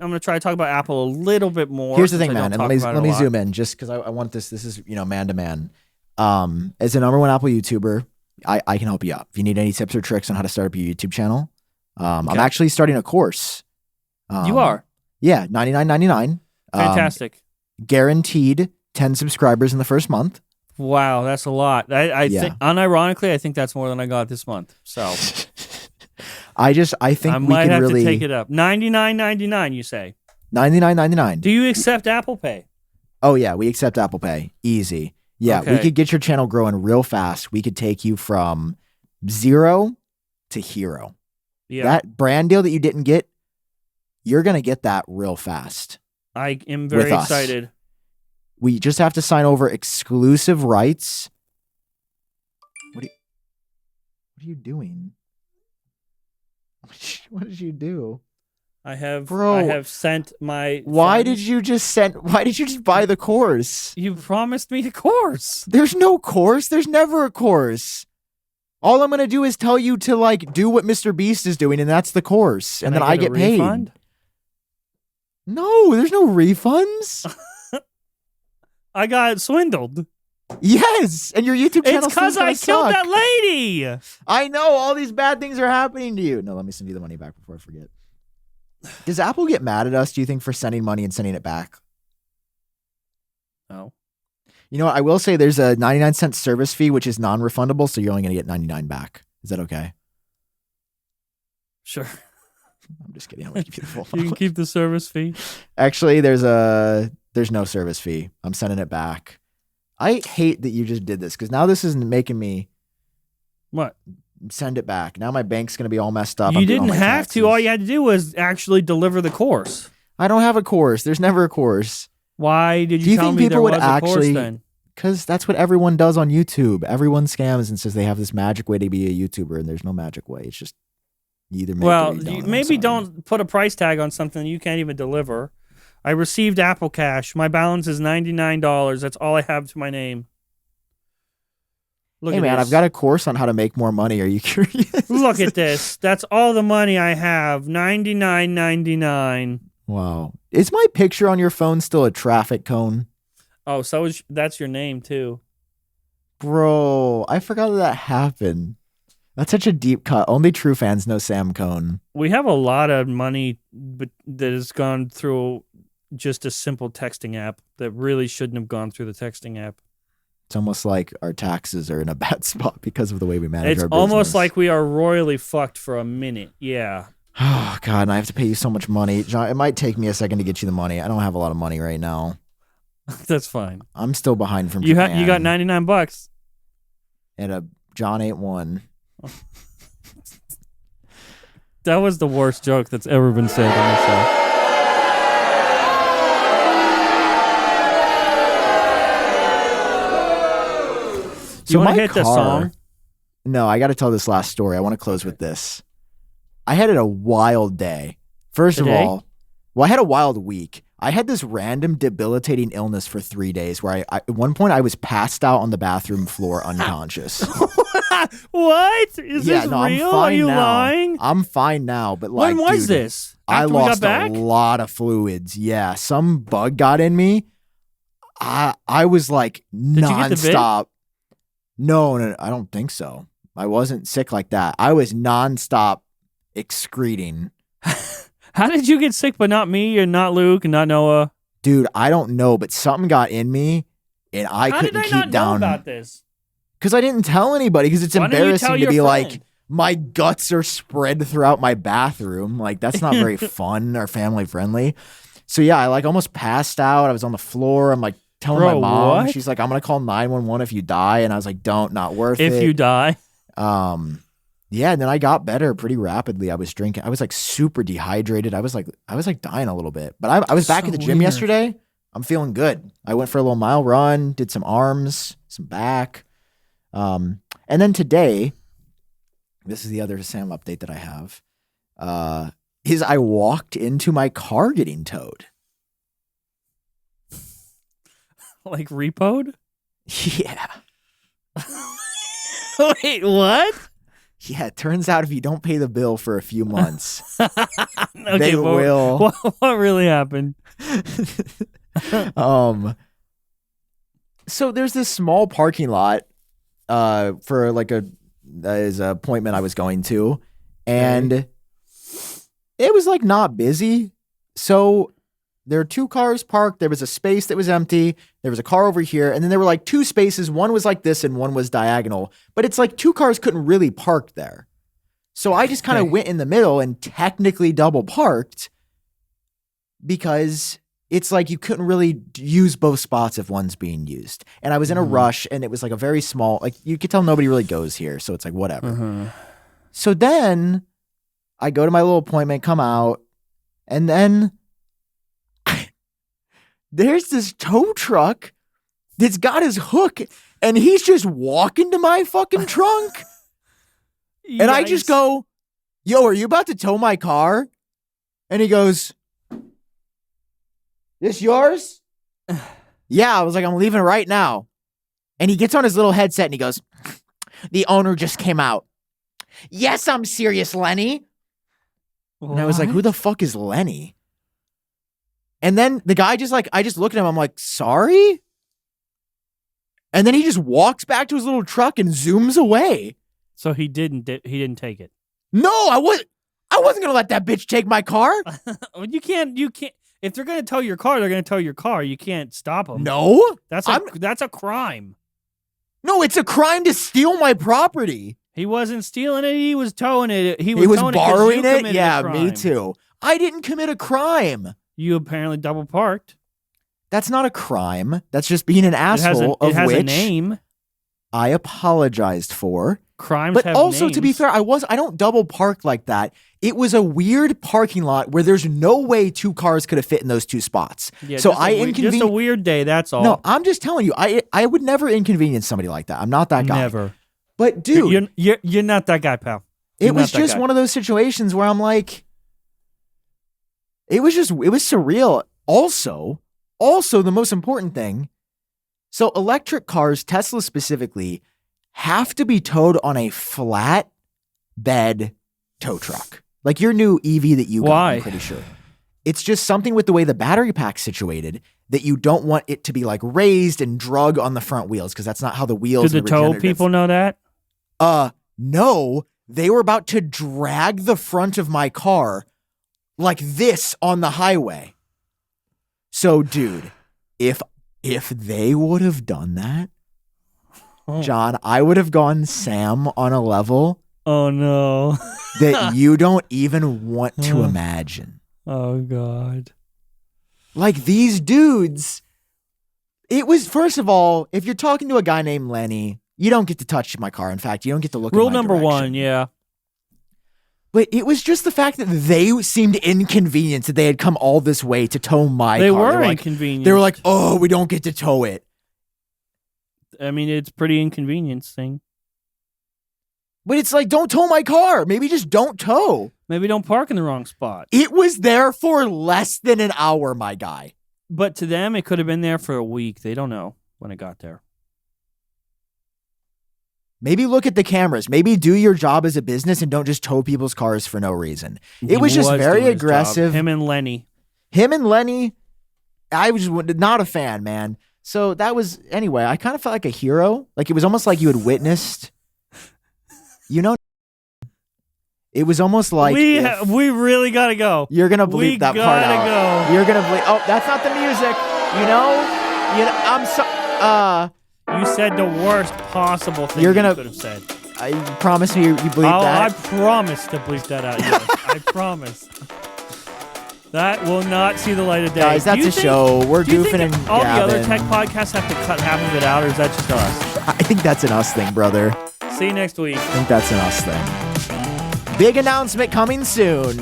Speaker 1: gonna try to talk about Apple a little bit more.
Speaker 2: Here's the
Speaker 1: since
Speaker 2: thing,
Speaker 1: I
Speaker 2: man,
Speaker 1: don't
Speaker 2: and
Speaker 1: talk about
Speaker 2: let
Speaker 1: it
Speaker 2: me
Speaker 1: a lot.
Speaker 2: zoom in just because I want this. This is man to man. As a number one Apple YouTuber, I can help you out if you need any tips or tricks on how to start up your YouTube channel. I'm actually starting a course.
Speaker 1: You are
Speaker 2: Yeah, $99.99.
Speaker 1: fantastic.
Speaker 2: Guaranteed 10 subscribers in the first month.
Speaker 1: Wow, that's a lot. I
Speaker 2: Yeah.
Speaker 1: think, unironically, I think that's more than I got this month. So
Speaker 2: I think
Speaker 1: I
Speaker 2: we
Speaker 1: might
Speaker 2: can
Speaker 1: have
Speaker 2: really
Speaker 1: to take it up. $99.99, you say?
Speaker 2: $99.99.
Speaker 1: Do you accept Apple Pay?
Speaker 2: Oh yeah, we accept Apple Pay. Easy. Yeah, we
Speaker 1: Okay.
Speaker 2: could get your channel growing real fast. We could take you from 0 to hero.
Speaker 1: Yeah,
Speaker 2: That brand deal that you didn't get, you're going to get that real fast.
Speaker 1: I am very
Speaker 2: with us.
Speaker 1: excited.
Speaker 2: We just have to sign over exclusive rights. What are you doing? What did you do?
Speaker 1: I have
Speaker 2: Bro,
Speaker 1: sent my.
Speaker 2: Why
Speaker 1: friends-
Speaker 2: did you just buy the course?
Speaker 1: You promised me a course.
Speaker 2: There's no course. There's never a course. All I'm going to do is tell you to do what Mr. Beast is doing, and that's the course. And then I get paid.
Speaker 1: Refund?
Speaker 2: No, there's no refunds.
Speaker 1: I got swindled.
Speaker 2: Yes, and your YouTube channel.
Speaker 1: It's because I killed that lady.
Speaker 2: I know all these bad things are happening to you. No, let me send you the money back before I forget. Does Apple get mad at us, do you think, for sending money and sending it back?
Speaker 1: No.
Speaker 2: You know what? I will say there's a 99-cent service fee, which is non-refundable, so you're only going to get 99 back. Is that okay?
Speaker 1: Sure.
Speaker 2: I'm just kidding. I'm going to give you the full
Speaker 1: You can keep the service fee.
Speaker 2: Actually, there's no service fee. I'm sending it back. I hate that you just did this because now this is making me
Speaker 1: What?
Speaker 2: send it back. Now my bank's going to be all messed up.
Speaker 1: You didn't have to. All you had to do was actually deliver the course.
Speaker 2: I don't have a course. There's never a course.
Speaker 1: Why did
Speaker 2: Do
Speaker 1: you
Speaker 2: you
Speaker 1: tell
Speaker 2: think
Speaker 1: me
Speaker 2: people
Speaker 1: there
Speaker 2: would
Speaker 1: was a course
Speaker 2: actually?
Speaker 1: then?
Speaker 2: Because that's what everyone does on YouTube. Everyone scams and says they have this magic way to be a YouTuber, and there's no magic way. It's just you either make it or you don't.
Speaker 1: Maybe don't put a price tag on something you can't even deliver. I received Apple Cash. My balance is $99. That's all I have to my name. Look
Speaker 2: Hey
Speaker 1: at
Speaker 2: man,
Speaker 1: this.
Speaker 2: I've got a course on how to make more money. Are you curious?
Speaker 1: Look at this. That's all the money I have. $99.99.
Speaker 2: Wow. Is my picture on your phone still a traffic cone?
Speaker 1: Oh, that's your name too.
Speaker 2: Bro, I forgot that happened. That's such a deep cut. Only true fans know Sam Cone.
Speaker 1: We have a lot of money but that has gone through just a simple texting app that really shouldn't have gone through the texting app.
Speaker 2: It's almost like our taxes are in a bad spot because of the way we manage
Speaker 1: It's
Speaker 2: our business.
Speaker 1: almost like we are royally fucked for a minute. Yeah.
Speaker 2: Oh, God, and I have to pay you so much money. John, it might take me a second to get you the money. I don't have a lot of money right now.
Speaker 1: That's fine.
Speaker 2: I'm still behind from
Speaker 1: You
Speaker 2: Japan.
Speaker 1: got $99.
Speaker 2: And a John 8-1.
Speaker 1: That was the worst joke that's ever been said on the show. You want to hit the song?
Speaker 2: No, I got to tell this last story. I want to close with this. I had a wild day. First
Speaker 1: Today?
Speaker 2: of all, I had a wild week. I had this random debilitating illness for 3 days where I at one point I was passed out on the bathroom floor unconscious.
Speaker 1: What? Is this real?
Speaker 2: I'm fine
Speaker 1: Are you
Speaker 2: now.
Speaker 1: lying?
Speaker 2: I'm fine now, but like,
Speaker 1: When was
Speaker 2: dude,
Speaker 1: this?
Speaker 2: I
Speaker 1: After we got
Speaker 2: lost
Speaker 1: back?
Speaker 2: a lot of fluids. Yeah, some bug got in me. I was like
Speaker 1: you get the vid?
Speaker 2: nonstop. No, I don't think so. I wasn't sick like that. I was nonstop excreting.
Speaker 1: How did you get sick, but not me and not Luke and not Noah?
Speaker 2: Dude, I don't know, but something got in me, and I
Speaker 1: How
Speaker 2: couldn't
Speaker 1: did I
Speaker 2: keep
Speaker 1: not
Speaker 2: down.
Speaker 1: know about this?
Speaker 2: Because I didn't tell anybody. Because it's
Speaker 1: Why didn't you
Speaker 2: embarrassing
Speaker 1: tell
Speaker 2: to
Speaker 1: your
Speaker 2: be like,
Speaker 1: friend?
Speaker 2: my guts are spread throughout my bathroom. Like that's not very fun or family friendly. So yeah, I like almost passed out. I was on the floor. I'm like telling
Speaker 1: Bro,
Speaker 2: my mom.
Speaker 1: what?
Speaker 2: She's like, I'm gonna call 911 if you die, and I was like, don't, not worth it.
Speaker 1: If you die.
Speaker 2: Yeah, and then I got better pretty rapidly. I was drinking. I was like super dehydrated. I was like dying a little bit. But I was back
Speaker 1: So
Speaker 2: at the gym
Speaker 1: weird.
Speaker 2: yesterday. I'm feeling good. I went for a little mile run, did some arms, some back. And then today, this is the other Sam update that I have, is I walked into my car getting towed.
Speaker 1: Like repoed?
Speaker 2: Yeah.
Speaker 1: Wait, what?
Speaker 2: Yeah, it turns out if you don't pay the bill for a few months,
Speaker 1: Okay,
Speaker 2: they will.
Speaker 1: What really happened?
Speaker 2: So there's this small parking lot for like a appointment I was going to, and it was like not busy. So there are two cars parked. There was a space that was empty. There was a car over here, and then there were like two spaces. One was like this and one was diagonal, but it's like two cars couldn't really park there. So I just kind of went in the middle and technically double parked because it's like you couldn't really use both spots if one's being used. And I was in a rush, and it was like a very small, like you could tell nobody really goes here. So it's like, whatever. So then I go to my little appointment, come out, and then there's this tow truck that's got his hook, and he's just walking to my fucking trunk. And I just go, yo, are you about to tow my car? And he goes, this yours? Yeah, I was like, I'm leaving right now. And he gets on his little headset and he goes, the owner just came out. Yes, I'm serious, Lenny. And I was like, who the fuck is Lenny? And then the guy just like, I just look at him, I'm like, sorry? And then he just walks back to his little truck and zooms away.
Speaker 1: So he didn't take it.
Speaker 2: No, I wasn't gonna let that bitch take my car.
Speaker 1: You can't. If they're going to tow your car, they're going to tow your car. You can't stop them.
Speaker 2: No,
Speaker 1: That's a crime.
Speaker 2: no, it's a crime to steal my property.
Speaker 1: He wasn't stealing it. He was towing it.
Speaker 2: He was
Speaker 1: towing
Speaker 2: borrowing
Speaker 1: it. 'Cause you
Speaker 2: it.
Speaker 1: committed a
Speaker 2: Yeah, me
Speaker 1: crime.
Speaker 2: too. I didn't commit a crime.
Speaker 1: You apparently double parked.
Speaker 2: That's not a crime. That's just being an asshole.
Speaker 1: It has
Speaker 2: which
Speaker 1: a name.
Speaker 2: I apologized for.
Speaker 1: Crimes
Speaker 2: But
Speaker 1: have
Speaker 2: also,
Speaker 1: names.
Speaker 2: to be fair, I don't double park like that. It was a weird parking lot where there's no way 2 cars could have fit in those 2 spots.
Speaker 1: Yeah,
Speaker 2: so
Speaker 1: just
Speaker 2: I
Speaker 1: just a
Speaker 2: inconvenienced.
Speaker 1: weird day. That's all.
Speaker 2: No, I'm just telling you, I would never inconvenience somebody like that. I'm not that guy.
Speaker 1: Never.
Speaker 2: But dude,
Speaker 1: You're not that guy, pal.
Speaker 2: it was just one of those situations where I'm like, it was surreal. Also, the most important thing, so electric cars, Tesla specifically, have to be towed on a flat bed tow truck. Like your new EV that you got,
Speaker 1: Why?
Speaker 2: I'm pretty sure. It's just something with the way the battery pack's situated that you don't want it to be like raised and drug on the front wheels because that's not how the wheels.
Speaker 1: Did the tow people know that?
Speaker 2: No. They were about to drag the front of my car like this on the highway. So, dude, if they would have done that, John, I would have gone Sam on a level.
Speaker 1: Oh no.
Speaker 2: That you don't even want to imagine.
Speaker 1: Oh God.
Speaker 2: Like these dudes, it was, first of all, if you're talking to a guy named Lenny, you don't get to touch my car. In fact, you don't get to look
Speaker 1: Rule
Speaker 2: in my
Speaker 1: number
Speaker 2: direction.
Speaker 1: 1, yeah.
Speaker 2: But it was just the fact that they seemed inconvenienced that they had come all this way to tow my
Speaker 1: They
Speaker 2: car.
Speaker 1: were
Speaker 2: like,
Speaker 1: inconvenienced.
Speaker 2: They were like, oh, we don't get to tow it.
Speaker 1: I mean, it's pretty inconveniencing.
Speaker 2: But it's like, don't tow my car. Maybe just don't tow.
Speaker 1: Maybe don't park in the wrong spot.
Speaker 2: It was there for less than an hour, my guy.
Speaker 1: But to them, it could have been there for a week. They don't know when it got there.
Speaker 2: Maybe look at the cameras. Maybe do your job as a business and don't just tow people's cars for no reason. It was just very
Speaker 1: doing his job.
Speaker 2: aggressive.
Speaker 1: Him and Lenny.
Speaker 2: I was not a fan, man. So that was, anyway, I kind of felt like a hero. Like it was almost like you had witnessed, it was almost like
Speaker 1: we really gotta go.
Speaker 2: you're going to bleep that part out.
Speaker 1: Go.
Speaker 2: You're going to bleep. Oh, that's not the music. I'm so,
Speaker 1: You said the worst possible thing
Speaker 2: You're
Speaker 1: you
Speaker 2: gonna-
Speaker 1: could have said.
Speaker 2: I promise you bleep
Speaker 1: I
Speaker 2: that.
Speaker 1: promise to bleep that out. Yes, I promise. That will not see the light of day.
Speaker 2: Guys, that's a show. We're
Speaker 1: do you
Speaker 2: goofing
Speaker 1: think
Speaker 2: and
Speaker 1: all the other
Speaker 2: gabbing.
Speaker 1: tech podcasts have to cut half of it out, or is that just us?
Speaker 2: I think that's an us thing, brother.
Speaker 1: See you next week.
Speaker 2: I think that's an us thing. Big announcement coming soon.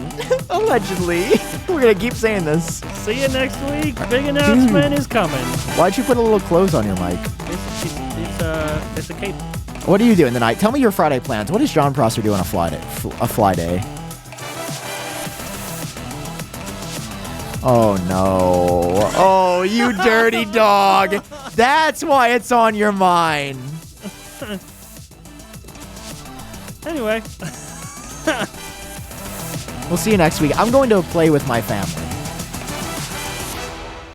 Speaker 2: Allegedly. We're going to keep saying this.
Speaker 1: See you next week. Big announcement is coming.
Speaker 2: Why'd you put a little clothes on your mic?
Speaker 1: It's a cape.
Speaker 2: What are you doing tonight? Tell me your Friday plans. What does John Prosser do on a fly day? Oh, no. Oh, you dirty dog. That's why it's on your mind.
Speaker 1: Anyway.
Speaker 2: We'll see you next week. I'm going to play with my family.